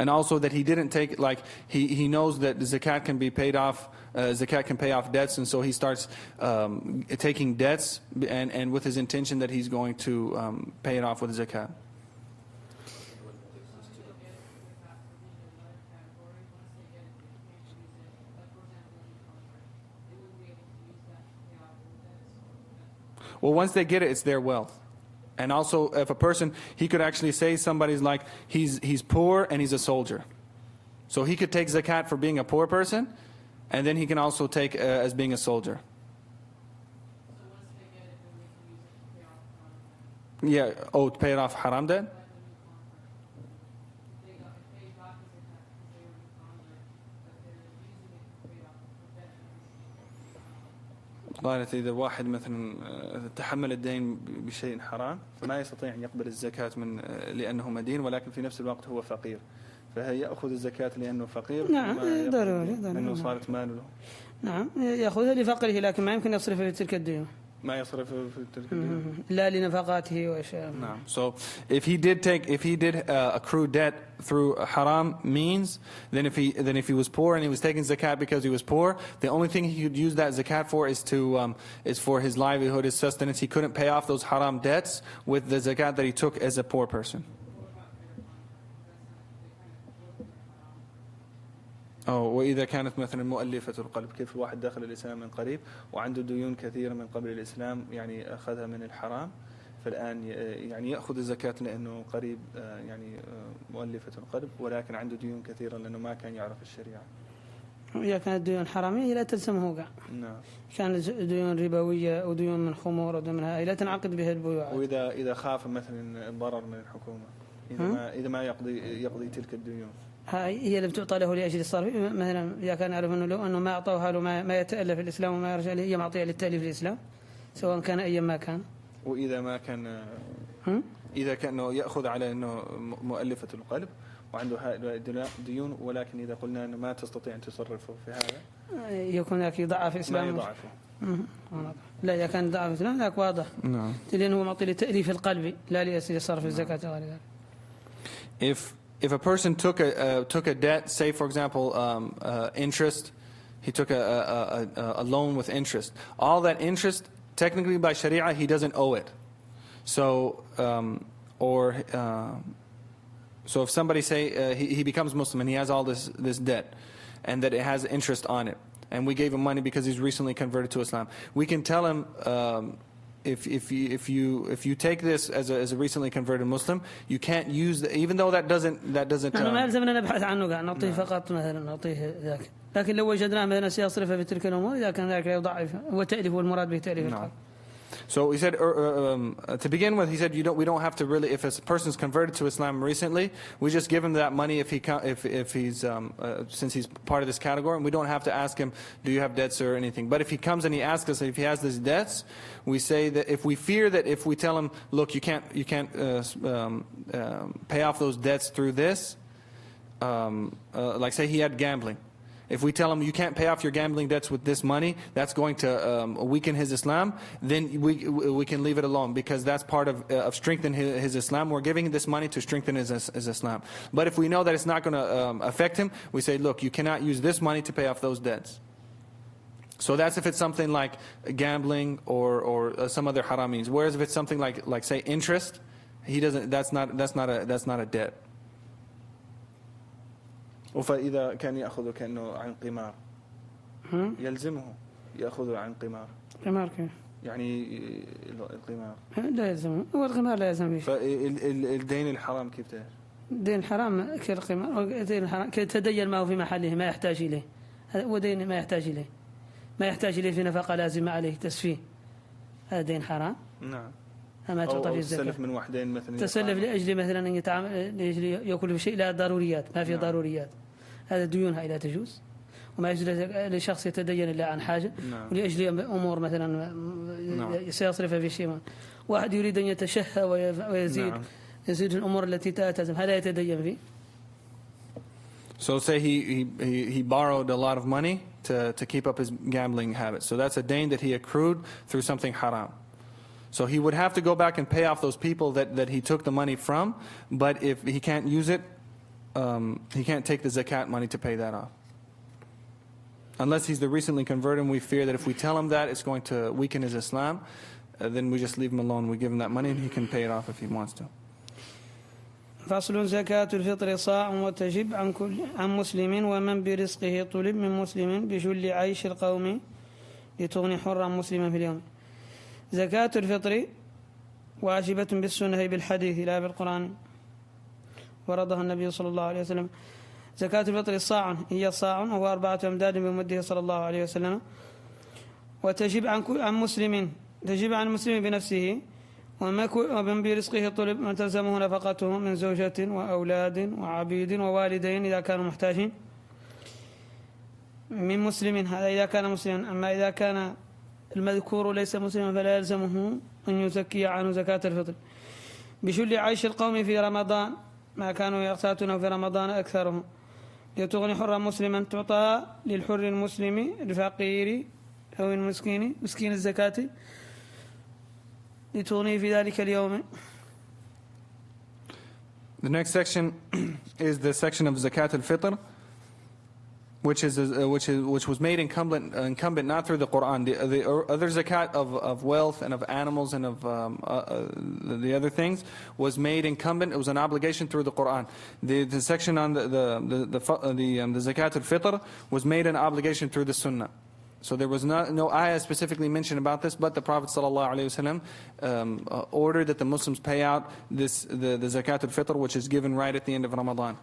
And also that he didn't take, like, he knows that the zakat can be paid off, zakat can pay off debts, and so he starts taking debts and with his intention that he's going to pay it off with zakat. Well, once they get it, it's their wealth. And also, if a person, he could actually say somebody's like, he's poor and he's a soldier. So he could take zakat for being a poor person, and then he can also take as being a soldier. Yeah, oh, to pay it off haram debt? قالت إذا واحد مثلا تحمل الدين بشيء حرام فما يستطيع أن يقبل الزكاة من لأنه مدين، ولكن في نفس الوقت هو فقير، فهي يأخذ الزكاة لأنه فقير. نعم ضروري لأنه صارت ماله له. نعم يأخذها لفقره، لكن ما يمكن يصرفها في تلك الديون. ما يصرف في تلك الديون. لا لنفقاته وأشياء. نعم. So if he did accrue debt through haram means, then if he was poor and he was taking zakat because he was poor, the only thing he could use that zakat for is for his livelihood, his sustenance. He couldn't pay off those haram debts with the zakat that he took as a poor person. وإذا كانت مثلا مؤلفة القلب، كيف الواحد دخل الإسلام من قريب وعنده ديون كثيرة من قبل الإسلام، يعني أخذها من الحرام، فالآن يعني يأخذ الزكاة لأنه قريب، يعني مؤلفة القلب، ولكن عنده ديون كثيرة لأنه ما كان يعرف الشريعة. إذا كانت ديون حرامية لا تلزمه قع. نعم. كانت ديون ربوية أو ديون من خمور أو ديون من هاي لا تنعقد بها البيوع. وإذا خاف مثلا الضرر من الحكومة، إذا ما يقضي تلك الديون. هي اللي بتعطى له لأجل الصرف. مثلا إذا كان يعرف أنه لو أنه ما أعطوها له ما يتألف الإسلام وما يرجع له، هي معطية للتأليف الإسلام سواء كان أيا ما كان. وإذا ما كان إذا كان يأخذ على أنه مؤلفة القلب وعنده ديون، ولكن إذا قلنا أنه ما تستطيع أن تصرفه في هذا يكون ذاك يضعف الإسلام. ما يضعفه. لا إذا كان ضعف الإسلام ذاك واضح. نعم. لأنه معطي لتأليف القلب لا لصرف الزكاة غير ذلك. If a person took a debt, say for example interest, he took a loan with interest. All that interest, technically by Sharia, he doesn't owe it. So so if somebody say he becomes Muslim and he has all this debt, and that it has interest on it, and we gave him money because he's recently converted to Islam, we can tell him. If you take this as a recently converted Muslim, you can't use even though that doesn't. نحن ما يلزمنا نبحث عنه قاعد نعطيه فقط مثلا نعطيه ذاك، لكن لو وجدناه مثلا سيصرفه في تلك الأمور إذا كان ذاك يضعف هو تأليف والمراد به تأليف القلب. So he said, to begin with, he said we don't have to really, if a person's converted to Islam recently, we just give him that money if he's since he's part of this category, and we don't have to ask him, do you have debts or anything. But if he comes and he asks us if he has these debts, we say that if we fear that if we tell him, look, you can't pay off those debts through this, like say he had gambling. If we tell him you can't pay off your gambling debts with this money, that's going to weaken his Islam, then we can leave it alone, because that's part of strengthening his Islam. We're giving this money to strengthen his Islam. But if we know that it's not going to affect him, we say, look, you cannot use this money to pay off those debts. So that's if it's something like gambling or some other haram means. Whereas if it's something like say interest, he doesn't. That's not a debt. وفإذا كان يأخذ كأنه عن قمار يلزمه يأخذ عن قمار كيف؟ يعني القمار لا يلزمه، هو القمار لا يلزم فيه. فالدين الحرام كيف تعرف؟ الدين الحرام كالقمار، الدين الحرام كتدين ما هو في محله ما يحتاج إليه، هذا هو دين ما يحتاج إليه في نفقة لازمة عليه تسفيه، هذا دين حرام. نعم. ما تعطى فيه الزكاة. تسلف من وحدين مثلا. تسلف لأجل مثلا أن يتعامل لأجل يأكل بشيء لا ضروريات، ما في ضروريات. هذا ديونها لا تجوز، وما يجوز لشخص يتدين إلا عن حاجة. ولأجل أمور مثلا سيصرفها في شيء. واحد يريد أن يتشهى ويزيد يزيد الأمور التي تلزم، هذا يتدين فيه. So say he borrowed a lot of money to keep up his gambling habits. So that's a dain that he accrued through something haram. So he would have to go back and pay off those people that he took the money from, but if he can't use it, he can't take the zakat money to pay that off. Unless he's the recently converted, and we fear that if we tell him that, it's going to weaken his Islam, then we just leave him alone. We give him that money and he can pay it off if he wants to. فصل زكاة الفطر صاع وتجب عن مسلم ومن برزقه طلب من مسلم بجل عيش القوم لتغني حرا مسلما في اليوم. زكاة الفطر واجبة بالسنة بالحديث لا بالقرآن، ورضها النبي صلى الله عليه وسلم. زكاة الفطر صاع هي صاع وهو 4 أمداد بمده صلى الله عليه وسلم. وتجب عن مسلم، تجب عن المسلم بنفسه ومن برزقه طلب من تلزمه نفقته من زوجة وأولاد وعبيد ووالدين إذا كانوا محتاجين من مسلم، هذا إذا كان مسلما. أما إذا كان المذكور ليس مسلما فلا يلزمه أن يزكي عنه زكاة الفطر. بشل عيش القوم في رمضان ما كانوا يقتاتونه في رمضان أكثرهم، لتغني حرا مسلما تعطى للحر المسلم الفقير أو المسكين مسكين الزكاة لتغني في ذلك اليوم. The next section is the section of Zakat al-Fitr, which was made incumbent not through the Quran. The other zakat of wealth and of animals and of the other things was made incumbent. It was an obligation through the Quran. The section on the Zakat al-Fitr was made an obligation through the Sunnah. So there was no ayah specifically mentioned about this, but the Prophet ﷺ ordered that the Muslims pay out the Zakat al-Fitr, which is given right at the end of Ramadan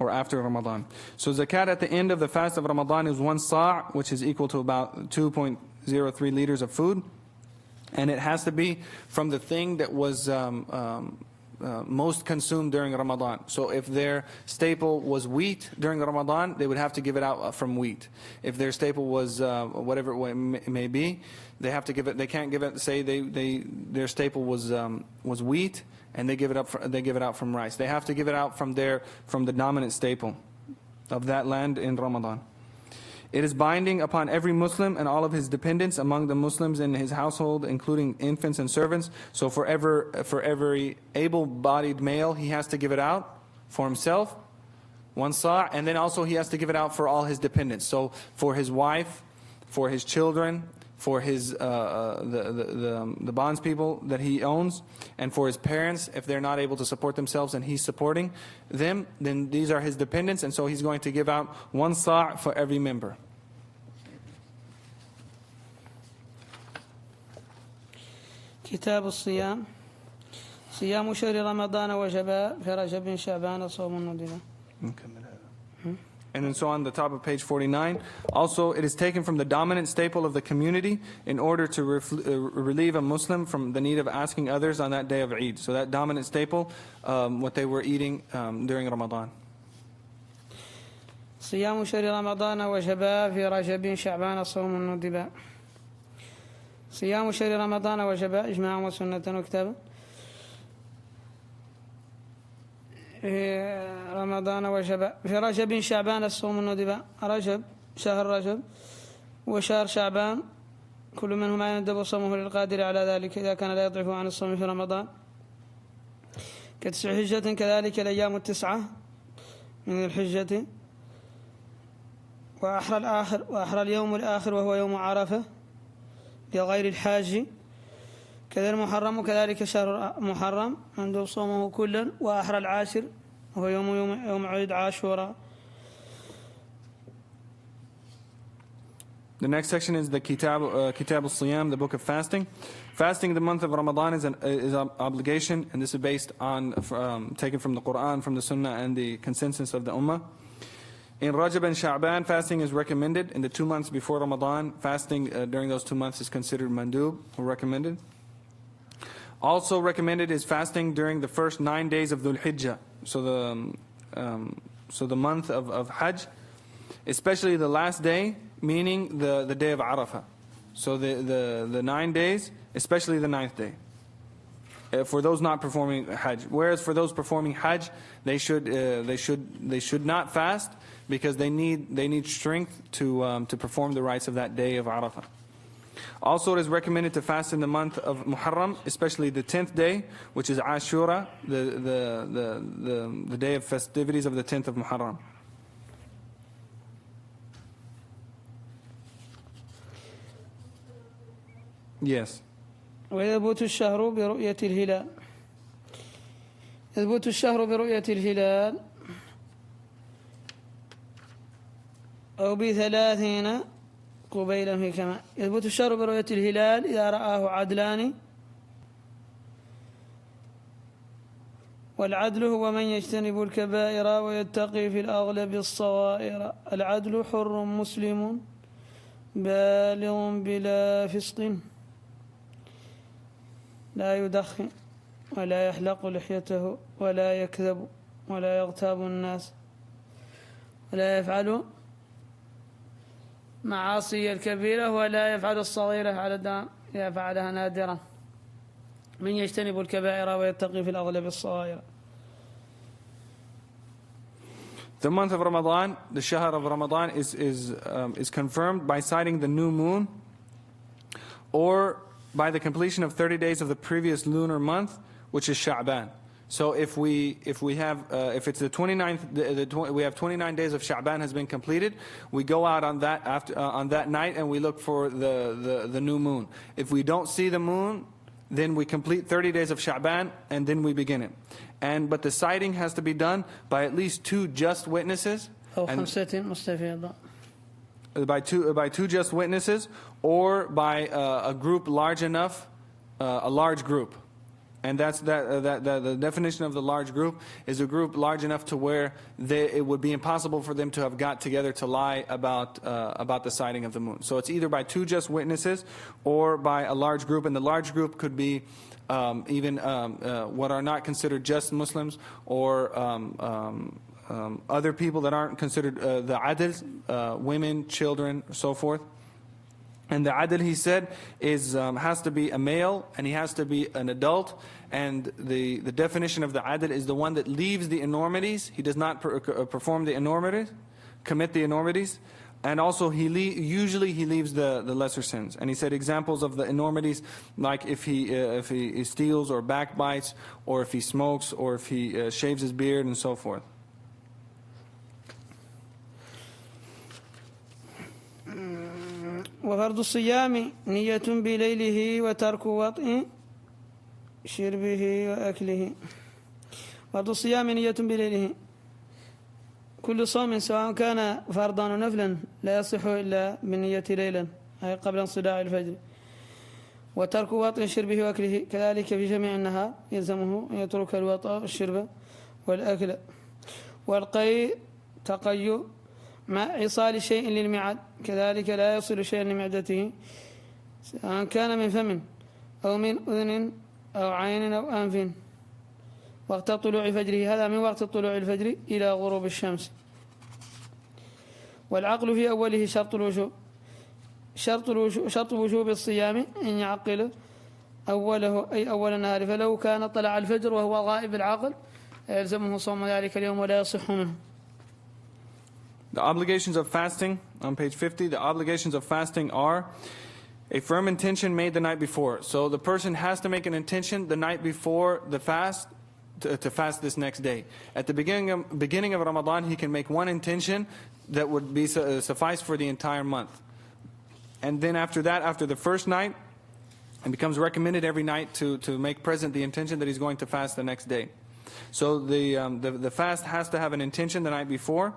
or after Ramadan. So zakat at the end of the fast of Ramadan is 1 sa', which is equal to about 2.03 liters of food. And it has to be from the thing that was most consumed during Ramadan. So if their staple was wheat during Ramadan, they would have to give it out from wheat. If their staple was whatever it may be, they have to give it. They can't give it. Say their staple was wheat, and they give it out from rice. They have to give it out from the dominant staple of that land in Ramadan. It is binding upon every Muslim and all of his dependents among the Muslims in his household, including infants and servants. So for every able-bodied male, he has to give it out for himself, 1 sa', and then also he has to give it out for all his dependents. So for his wife, for his children, for his the bondspeople that he owns, and for his parents, if they're not able to support themselves and he's supporting them, then these are his dependents, and so he's going to give out 1 sa' for every member. كتاب الصيام. صيام شهر رمضان وجب في رجب شعبان صوم ندب. And then so on the top of page 49, also it is taken from the dominant staple of the community in order to relieve a Muslim from the need of asking others on that day of Eid. So that dominant staple, what they were eating during Ramadan. صيام شهر رمضان وجب في رجب شعبان صوم ندب. صيام شهر رمضان وجب إجماع وسنة وكتابا. رمضان وجب في رجب شعبان الصوم الندب. رجب شهر رجب وشهر شعبان كل منهما يندب صومه للقادر على ذلك إذا كان لا يضعف عن الصوم في رمضان. كتسع حجة كذلك الأيام التسعة من الحجة وأحرى اليوم الآخر وهو يوم عرفة لغير الحاج. كذا المحرم وكذلك شهر محرم مندوب صومه كلا. وأحرى العاشر وهو يوم عيد عاشوراء. The next section is the Kitab al-Siyam, the book of fasting. Fasting in the month of Ramadan is an obligation, and this is based on taken from the Quran, from the Sunnah, and the consensus of the Ummah. In Rajab and Sha'ban, fasting is recommended. In the 2 months before Ramadan, fasting during those 2 months is considered mandub, or recommended. Also recommended is fasting during the first 9 days of Dhul Hijjah, so the month of Hajj, especially the last day, meaning the day of Arafah. So the 9 days, especially the 9th day, for those not performing Hajj. Whereas for those performing Hajj, they should not fast because they need strength to perform the rites of that day of Arafah. Also, it is recommended to fast in the month of Muharram, especially the 10th day, which is Ashura, the day of festivities of the 10th of Muharram. Yes. ويثبت الشهر برؤية الهلال. يثبت الشهر برؤية الهلال أو ب30 قبيلا في كما. يثبت الشهر برؤية الهلال إذا رآه عدلان، والعدل هو من يجتنب الكبائر ويتقي في الأغلب الصغائر. العدل حر مسلم بالغ بلا فسق لا يدخن ولا يحلق لحيته ولا يكذب ولا يغتاب الناس ولا يفعل معاصي الكبيرة ولا يفعل الصغيرة على الدوام يفعلها نادرا من يجتنب الكبائر ويتقي في الأغلب الصغائر. The month of Ramadan, the Shahr of Ramadan is confirmed by citing the new moon or by the completion of 30 days of the previous lunar month, which is Sha'ban. So if it's the 29th, we have 29 days of Sha'ban has been completed. We go out on that night and we look for the new moon. If we don't see the moon, then we complete 30 days of Sha'ban and then we begin it. But the sighting has to be done by at least 2 just witnesses. By two just witnesses, or by a group large enough, a large group. And that's the definition of the large group is a group large enough to where it would be impossible for them to have got together to lie about the sighting of the moon. So it's either by 2 just witnesses or by a large group, and the large group could be even what are not considered just Muslims, or other people that aren't considered the adils, women, children, so forth. And the adil, he said, has to be a male and he has to be an adult. And the definition of the adil is the one that leaves the enormities. He does not perform the enormities, commit the enormities. And also usually he leaves the lesser sins. And he said examples of the enormities, like if he steals or backbites, or if he smokes, or if he shaves his beard and so forth. وفرض الصيام نية بليله وترك وطئ شربه وأكله. فرض الصيام نية بليله، كل صوم سواء كان فرضا أو نفلا لا يصح إلا بالنية ليلا، أي قبل انصداع الفجر. وترك وطئ شربه وأكله كذلك في جميع النهار يلزمه أن يترك الوطأ والشرب والأكل. والقي تقي مع إيصال شيء للمعاد، كذلك لا يصل شيء لمعدته سواء كان من فم أو من أذن أو عين أو أنف وقت طلوع فجره، هذا من وقت طلوع الفجر إلى غروب الشمس. والعقل في أوله شرط الوجوب، شرط وجوب الصيام أن يعقل أوله أي أول النهار، فلو كان طلع الفجر وهو غائب العقل يلزمه صوم ذلك اليوم ولا يصح منه. The obligations of fasting, on page 50, the obligations of fasting are a firm intention made the night before. So the person has to make an intention the night before the fast to fast this next day. At the beginning of Ramadan, he can make one intention that would be suffice for the entire month. And then after that, after the first night, it becomes recommended every night to make present the intention that he's going to fast the next day. So the fast has to have an intention the night before.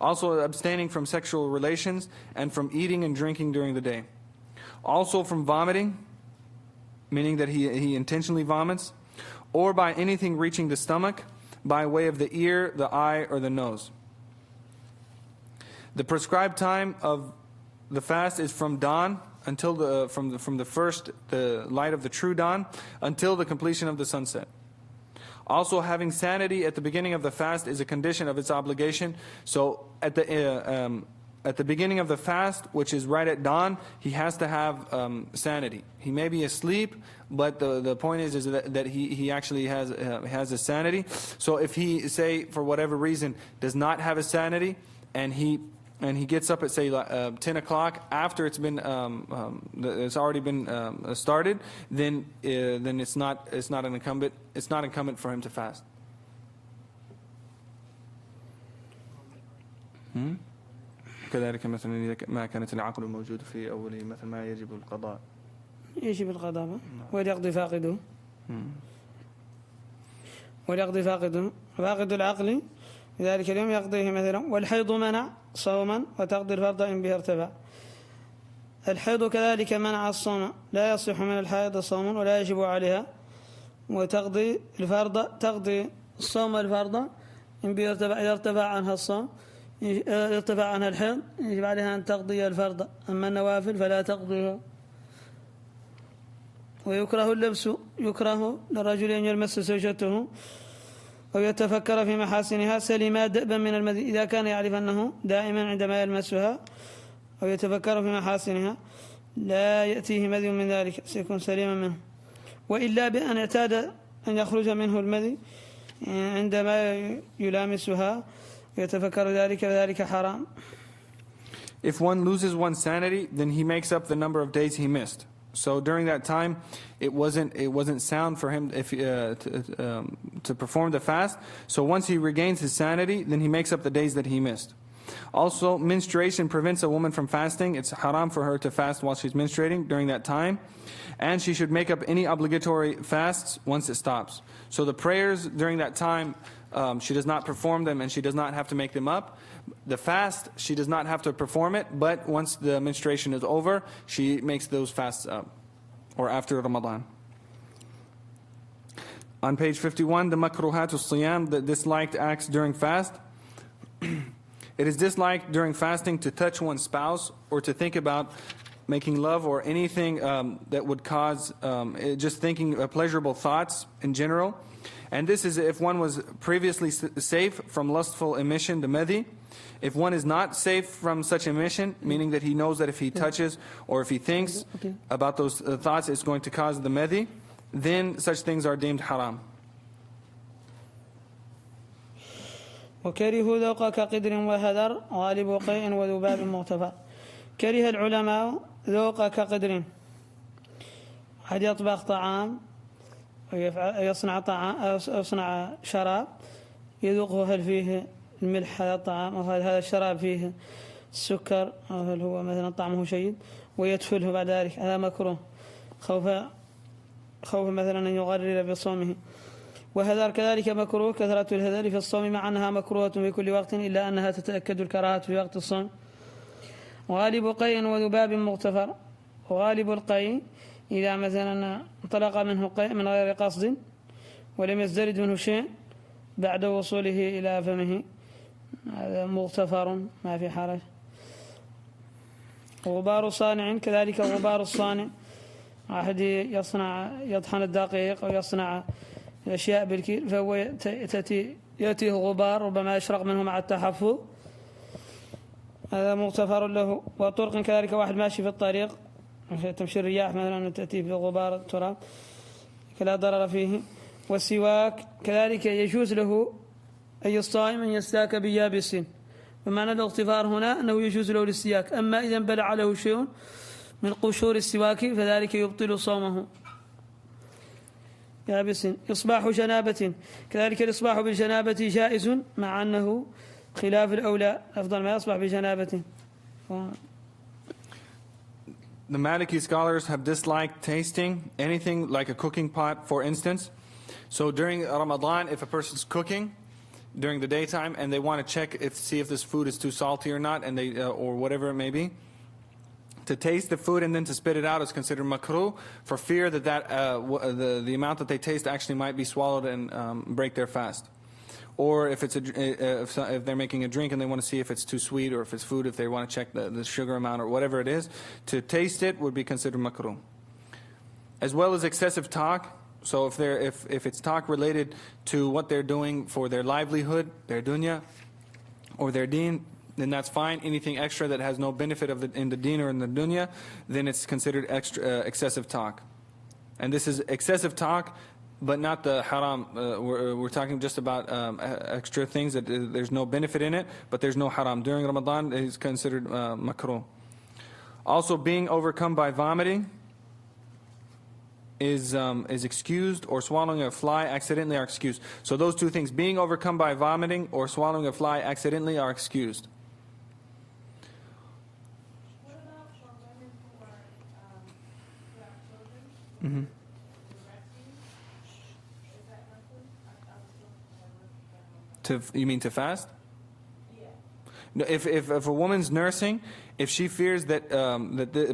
Also abstaining from sexual relations and from eating and drinking during the day. Also from vomiting, meaning that he intentionally vomits, or by anything reaching the stomach by way of the ear, the eye, or the nose. The prescribed time of the fast is from dawn until from the light of the true dawn until the completion of the sunset. Also, having sanity at the beginning of the fast is a condition of its obligation. So at the beginning of the fast, which is right at dawn, he has to have sanity. He may be asleep, but the point is that he actually has a sanity. So if he, say, for whatever reason, does not have a sanity, and he gets up at, say, 10 o'clock after it's already been started, then it's not incumbent for him to fast. كذلك مثلا ما كانت العقل موجود في أوله مثل ما يجب القضاء. يجب القضاء وليقضي فاقده. وليقضي فاقد العقل ذلك اليوم يقضيه مثلا. والحيض منع صوما وتقضي الفرض إن به ارتفع. الحيض كذلك منع الصوم، لا يصح من الحائض صوم ولا يجب عليها، وتقضي الفرض تقضي الصوم الفرض إن به ارتفع، إذا ارتفع عنها الصوم ارتفع عنها الحيض يجب عليها أن تقضي الفرض، أما النوافل فلا تقضيها. ويكره اللبس، يكره للرجل أن يلمس زوجته أو يتفكر في محاسنها سلما دأبا من المذي، إذا كان يعرف أنه دائما عندما يلمسها أو يتفكر في محاسنها لا يأتيه مذي من ذلك، سيكون سليما منه. وإلا بأن اعتاد أن يخرج منه المذي عندما يلامسها ويتفكر ذلك، فذلك حرام. If one loses one's sanity, then he makes up the number of days he missed. So during that time, it wasn't sound for him to perform the fast. So once he regains his sanity, then he makes up the days that he missed. Also, menstruation prevents a woman from fasting. It's haram for her to fast while she's menstruating during that time. And she should make up any obligatory fasts once it stops. So the prayers during that time, she does not perform them and she does not have to make them up. The fast, she does not have to perform it, but once the menstruation is over, she makes those fasts up, or after Ramadan. On page 51, the makruhat al-siyam, the disliked acts during fast. It is disliked during fasting to touch one's spouse or to think about making love or anything that would cause, just thinking pleasurable thoughts in general. And this is if one was previously safe from lustful emission, the madhi. If one is not safe from such emission, meaning that he knows that if he touches or if he thinks about those thoughts, it's going to cause the madhi, then such things are deemed haram. وكرهوا ذوق كقدر وهذر غالب قيء وذباب مغتفر. كره العلماء ذوق كقدر، أحد يطبخ طعام ويصنع طعام أو يصنع شراب يذوقه هل فيه الملح هذا الطعام أو هذا الشراب فيه السكر أو هل هو مثلا طعمه شيد ويدفله بعد ذلك، هذا مكروه خوف مثلا أن يغرر بصومه. وهذا كذلك مكروه كثرة الهذر في الصوم مع أنها مكروهة في كل وقت إلا أنها تتأكد الكراهة في وقت الصوم. وغالب قيء وذباب مغتفر، وغالب القيء إذا مثلا انطلق منه قيء من غير قصد ولم يزدرد منه شيء بعد وصوله إلى فمه، هذا مغتفر ما في حرج. غبار صانع كذلك غبار الصانع، أحد يطحن الدقيق أو يصنع الأشياء بالكيل فهو يأتيه غبار ربما يشرق منه مع التحفظ، هذا مغتفر له. وطرق كذلك واحد ماشي في الطريق تمشي الرياح مثلا تأتيه بغبار التراب فلا ضرر فيه. والسواك كذلك يجوز له أي الصائم أن يستاك بيابس، بمعنى الاغتفار هنا أنه يجوز له الاستياك. أما إذا بلع له شيء من قشور السواك فذلك يبطل صومه. يابس. إصباح جنابة كذلك الإصباح بالجنابة جائز مع أنه خلاف الأولى، أفضل ما يصبح بجنابة. The Maliki scholars have disliked tasting anything like a cooking pot, for instance. So during Ramadan, if a person's cooking during the daytime and they want to check see if this food is too salty or not, and they or whatever it may be, to taste the food and then to spit it out is considered makruh, for fear that the amount that they taste actually might be swallowed and break their fast. Or if if they're making a drink and they want to see if it's too sweet, or if it's food, if they want to check the sugar amount or whatever it is, to taste it would be considered makruh. As well as excessive talk. So if it's talk related to what they're doing for their livelihood, their dunya, or their deen, then that's fine. Anything extra that has no benefit in the deen or in the dunya, then it's considered excessive talk. And this is excessive talk, but not the haram. We're talking just about extra things that there's no benefit in it, but there's no haram. During Ramadan, it is considered makruh. Also, being overcome by vomiting is excused, or swallowing a fly accidentally are excused. So those two things, being overcome by vomiting or swallowing a fly accidentally, are excused. What about for women who have children? Mm-hmm. Is that nothing? You mean to fast? Yeah. No, if a woman's nursing, if she fears that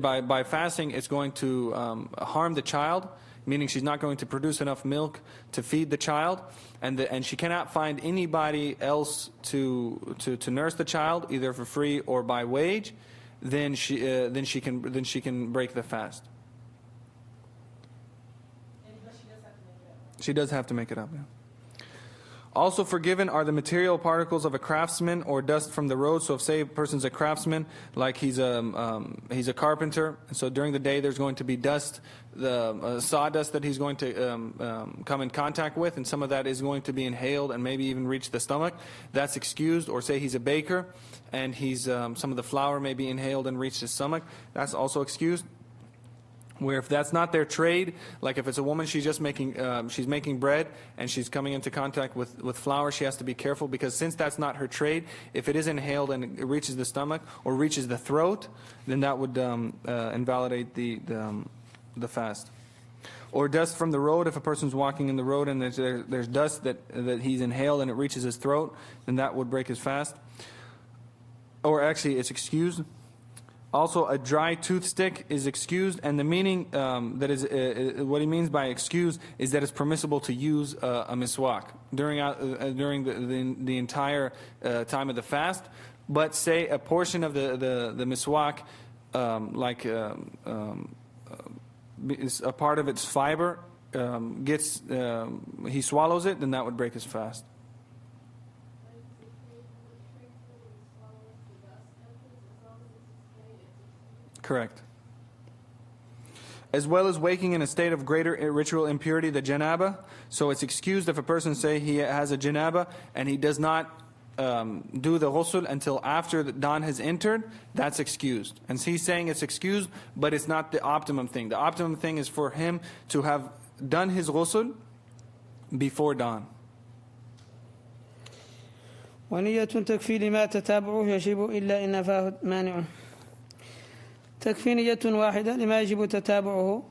by fasting it's going to harm the child, meaning she's not going to produce enough milk to feed the child, and she cannot find anybody else to nurse the child either for free or by wage, then she can break the fast. She does have to make it up. Yeah. Also forgiven are the material particles of a craftsman or dust from the road. So if, say, a person's a craftsman, like he's a carpenter, so during the day there's going to be dust, the sawdust that he's going to come in contact with, and some of that is going to be inhaled and maybe even reach the stomach. That's excused. Or say he's a baker, and he's some of the flour may be inhaled and reach his stomach. That's also excused. Where if that's not their trade, like if it's a woman, she's making bread and she's coming into contact with flour, she has to be careful, because since that's not her trade, if it is inhaled and it reaches the stomach or reaches the throat, then that would invalidate the fast. Or dust from the road, if a person's walking in the road and there's dust that he's inhaled and it reaches his throat, then that would break his fast. Or actually, it's excused. Also, a dry toothstick is excused, and the meaning that is what he means by excused is that it's permissible to use a miswak during the entire time of the fast. But say a portion of the miswak, is a part of its fiber, he swallows it, then that would break his fast. Correct. As well as waking in a state of greater ritual impurity, the janaba. So it's excused if a person, say, he has a janaba and he does not do the ghusl until after the dawn has entered. That's excused. And he's saying it's excused, but it's not the optimum thing. The optimum thing is for him to have done his ghusl before dawn. ونية تكفي لما تتابعه يجب إلا إن نفاه مانع. تكفي نية واحدة لما يجب تتابعه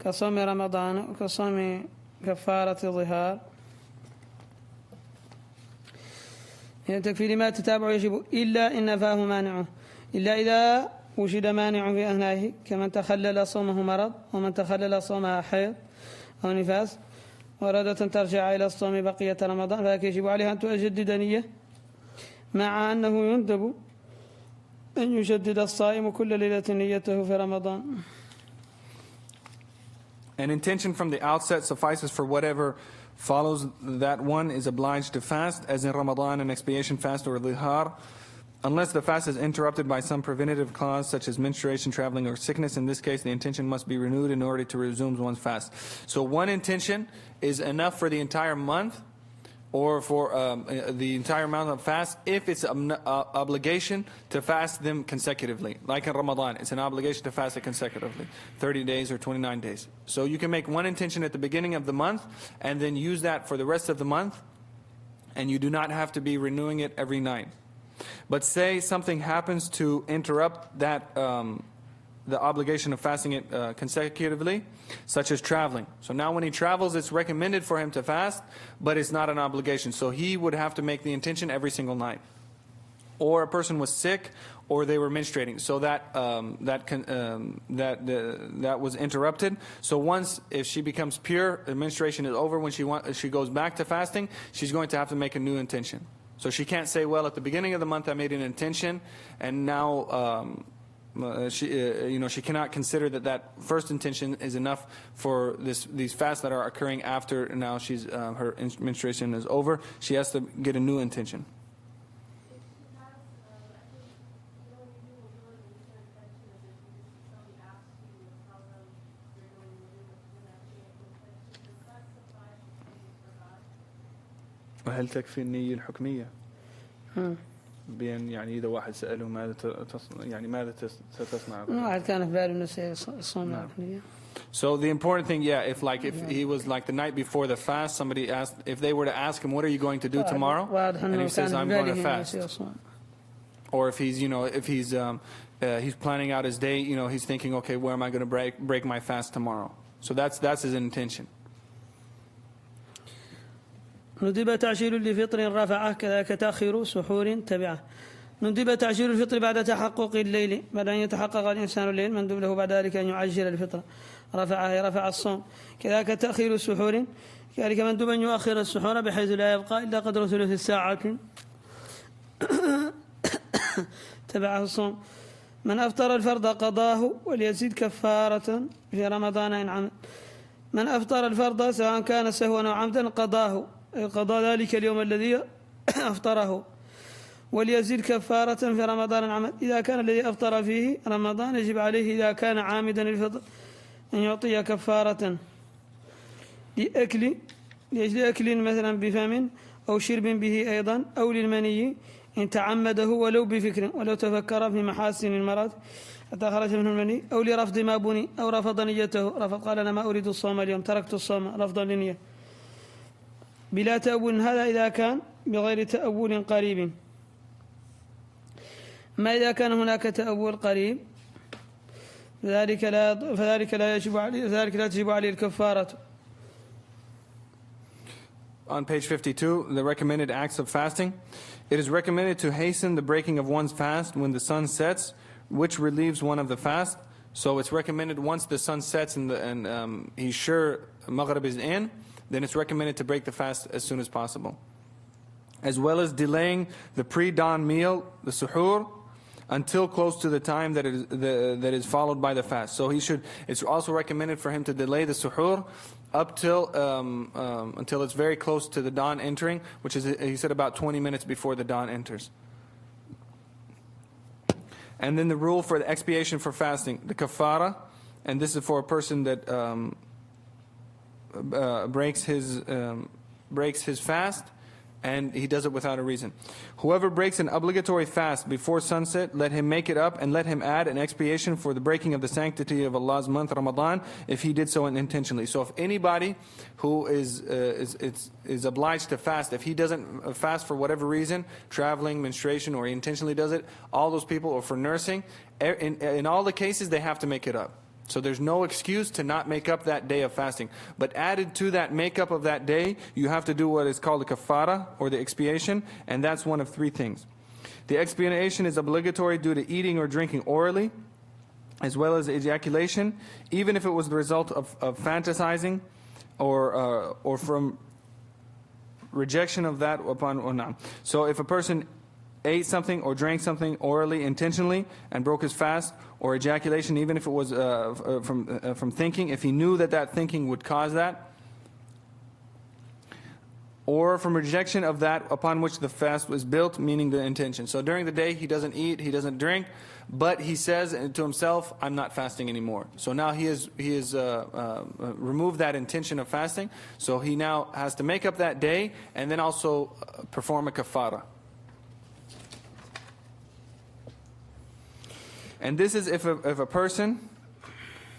كصوم رمضان وكصوم كفارة ظهار. تكفي لما تتابعه يجب إلا إن نفاه مانعه، إلا إذا وجد مانع في أثنائه، كمن تخلل صومه مرض، ومن تخلل صومها حيض أو نفاس وأرادت أن ترجع إلى الصوم بقية رمضان، فذلك يجب عليها أن تجدد نية، مع أنه يندب أن يجدد الصائم كل ليلة نيته في رمضان. An intention from the outset suffices for whatever follows. That one is obliged to fast, as in Ramadan, an expiation fast, or lihar, unless the fast is interrupted by some preventative cause such as menstruation, traveling, or sickness. In this case, the intention must be renewed in order to resume one's fast. So one intention is enough for the entire month, or for the entire amount of fast, if it's an obligation to fast them consecutively. Like in Ramadan, it's an obligation to fast it consecutively, 30 days or 29 days. So you can make one intention at the beginning of the month and then use that for the rest of the month, and you do not have to be renewing it every night. But say something happens to interrupt that the obligation of fasting it consecutively, such as traveling. So now when he travels, it's recommended for him to fast, but it's not an obligation. So he would have to make the intention every single night. Or a person was sick, or they were menstruating, so that was interrupted. So once, if she becomes pure, the menstruation is over, when she goes back to fasting, she's going to have to make a new intention. So she can't say, well, at the beginning of the month I made an intention, and now she cannot consider that first intention is enough for these fasts that are occurring after now her menstruation is over. She has to get a new intention. وهل تكفي النية الحكمية؟ بين يعني إذا واحد سأله ماذا ستصنع؟ واحد كان في باله إنه يصوم. So the important thing, if he was like the night before the fast, somebody asked, if they were to ask him, what are you going to do tomorrow? And he says, I'm going to fast. Or if he's planning out his day, he's thinking, okay, where am I going to break my fast tomorrow? So that's his intention. ندب تعجيل لفطر رفعه كذاك تأخير سحور تبعه. ندب تعجيل الفطر بعد تحقق الليل، بعد أن يتحقق الإنسان الليل مندوب له بعد ذلك أن يعجل الفطر، رفع الصوم. كذاك تأخير السحور، كذلك مندوب أن يؤخر السحور بحيث لا يبقى إلا قدر ثلث ساعة تبعه الصوم. من أفطر الفرض قضاه وليزيد كفارة في رمضان إن عمل. من أفطر الفرض سواء كان سهوا أو عمدا قضاه، قضى ذلك اليوم الذي أفطره، وليزيد كفارة في رمضان العمد. إذا كان الذي أفطر فيه رمضان يجب عليه إذا كان عامدا الفطر أن يعطي كفارة لأجل أكل مثلا بفم أو شرب به أيضا، أو للمني إن تعمده ولو بفكر، ولو تفكر في محاسن المرض حتى خرج منه المني، أو لرفض ما بني، أو رفض نيته، رفض قال أنا ما أريد الصوم اليوم تركت الصوم رفضا للنية بلا تأول، هذا إذا كان بغير تأول قريب. ما إذا كان هناك تأول قريب فذلك لا تجب عليه الكفارة. On page 52, the recommended acts of fasting. It is recommended to hasten the breaking of one's fast when the sun sets, which relieves one of the fast. So it's recommended once the sun sets and he's sure Maghrib is in, then it's recommended to break the fast as soon as possible. As well as delaying the pre-dawn meal, the suhoor, until close to the time that is followed by the fast. So it's also recommended for him to delay the suhoor up till until it's very close to the dawn entering, which is, he said, about 20 minutes before the dawn enters. And then the rule for the expiation for fasting, the kafara, and this is for a person that breaks his fast, and he does it without a reason. Whoever breaks an obligatory fast before sunset, let him make it up and let him add an expiation for the breaking of the sanctity of Allah's month Ramadan if he did so intentionally. So if anybody who is obliged to fast, if he doesn't fast for whatever reason, traveling, menstruation, or he intentionally does it, all those people, or for nursing, in all the cases they have to make it up. So there's no excuse to not make up that day of fasting. But added to that makeup of that day, you have to do what is called the kafara, or the expiation, and that's one of three things. The expiation is obligatory due to eating or drinking orally, as well as ejaculation, even if it was the result of fantasizing or from rejection of that upon or not. So if a person ate something or drank something orally intentionally and broke his fast, or ejaculation, even if it was from thinking, if he knew that thinking would cause that, or from rejection of that upon which the fast was built, meaning the intention. So during the day he doesn't eat, he doesn't drink, but he says to himself, I'm not fasting anymore. So now he has removed that intention of fasting, so he now has to make up that day and then also perform a kafara. And this is if a person,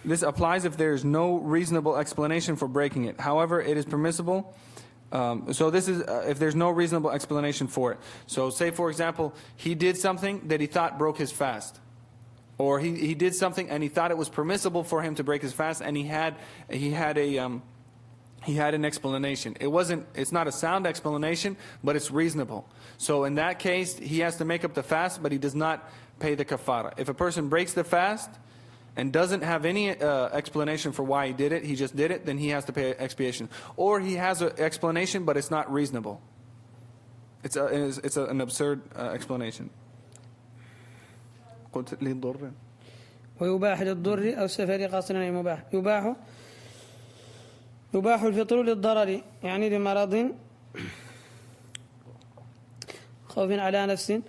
this applies if there is no reasonable explanation for breaking it. However, it is permissible. So this is if there's no reasonable explanation for it. So say, for example, he did something that he thought broke his fast. Or he did something and he thought it was permissible for him to break his fast, and he had an explanation. It's not a sound explanation, but it's reasonable. So in that case, he has to make up the fast, but he does not pay the kafara. If a person breaks the fast and doesn't have any explanation for why he did it, he just did it, then he has to pay expiation. Or he has an explanation, but it's not reasonable. It's an absurd explanation. ويباح للضر أو السفر قاصرا يباح الفطر للضرر، يعني لمرض، خوف على نفس،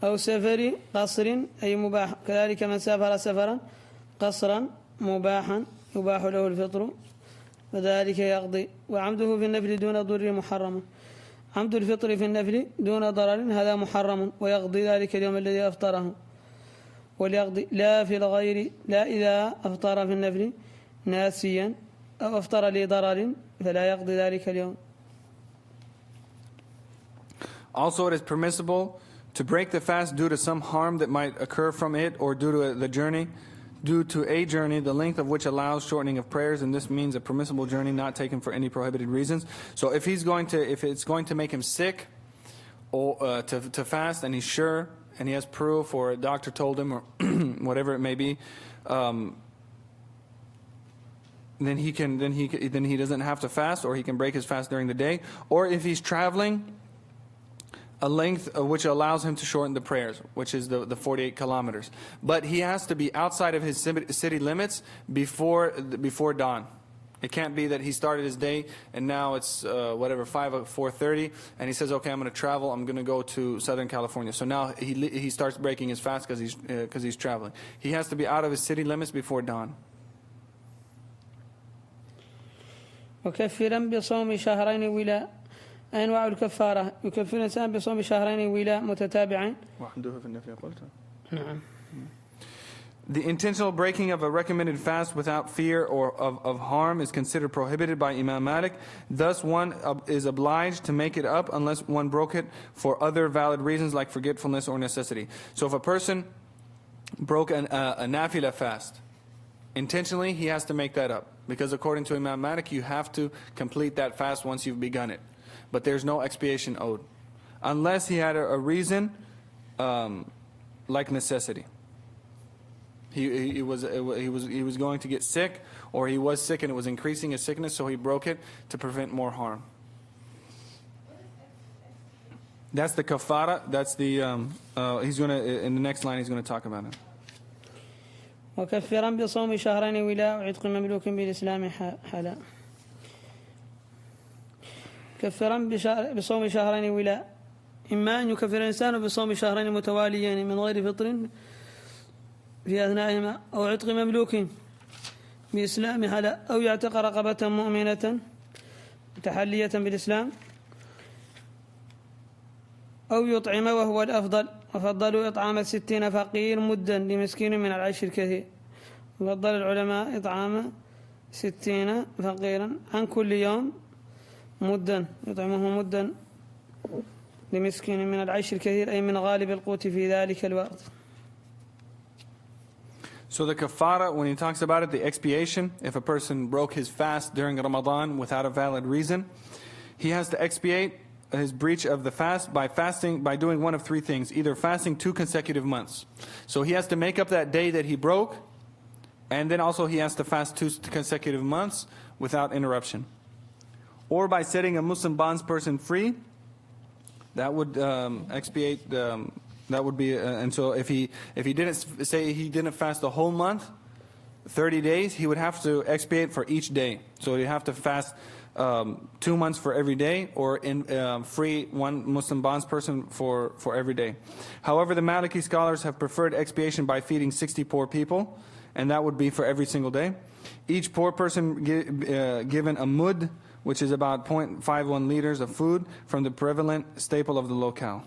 أو سفر قصر أي مباح. كذلك من سافر سفرا قصرا مباحا يباح له الفطر وذلك يقضي. وعمده في النفل دون ضر محرم. عمد الفطر في النفل دون ضرر هذا محرم، ويقضي ذلك اليوم الذي أفطره. وليقضي لا في الغير، لا إذا أفطر في النفل ناسيا أو أفطر لضرر فلا يقضي ذلك اليوم. Also, it is permissible to break the fast due to some harm that might occur from it, or due to a journey, the length of which allows shortening of prayers, and this means a permissible journey not taken for any prohibited reasons. So if it's going to make him sick, or to fast, and he's sure, and he has proof, or a doctor told him, or whatever it may be, then he doesn't have to fast, or he can break his fast during the day. Or if he's traveling a length which allows him to shorten the prayers, which is the 48 kilometers. But he has to be outside of his city limits before dawn. It can't be that he started his day and now it's whatever 4:30, and he says, okay, I'm going to travel. I'm going to go to Southern California. So now he starts breaking his fast because he's traveling. He has to be out of his city limits before dawn. وكفرا بصوم شهرين ولاء. أنواع الكفارة: يكفر الإنسان بصوم شهرين ولاء متتابعين. نعم. The intentional breaking of a recommended fast without fear or of harm is considered prohibited by Imam Malik. Thus, one is obliged to make it up unless one broke it for other valid reasons like forgetfulness or necessity. So if a person broke a nafila fast, intentionally he has to make that up. Because according to Imam Malik, you have to complete that fast once you've begun it. But there's no expiation owed. Unless he had a reason like necessity. He was going to get sick, or he was sick and it was increasing his sickness, so he broke it to prevent more harm. That's the kafara. That's the he's going to in the next line he's going to talk about it. وكفرا بصوم شهرين ولاء وعتق مملوك بالإسلام حلا. كفرا بصوم شهرين ولاء، إما أن يكفر الإنسان بصوم شهرين متواليين من غير فطر في أثنائهما، أو عتق مملوك بإسلام حلا، أو يعتق رقبة مؤمنة متحلية بالإسلام، أو يطعم وهو الأفضل. وفضلوا إطعام 60 فقير مدا لمسكين من العيش الكثير. وفضل العلماء إطعام 60 فقيرا عن كل يوم مدا، يطعمه مدا لمسكين من العيش الكثير، أي من غالب القوت في ذلك الوقت. So the kafara, when he talks about it, the expiation, if a person broke his fast during Ramadan without a valid reason, he has to expiate his breach of the fast by doing one of three things. Either fasting 2 consecutive months. So he has to make up that day that he broke, and then also he has to fast 2 consecutive months without interruption. Or by setting a Muslim bondsperson free, that would expiate, that would be, and so if he didn't, say he didn't fast the whole month, 30 days, he would have to expiate for each day. So he'd have to fast 2 months for every day, or free one Muslim bondsperson for every day. However, the Maliki scholars have preferred expiation by feeding 60 poor people, and that would be for every single day. Each poor person given a mud, which is about 0.51 liters of food from the prevalent staple of the locale.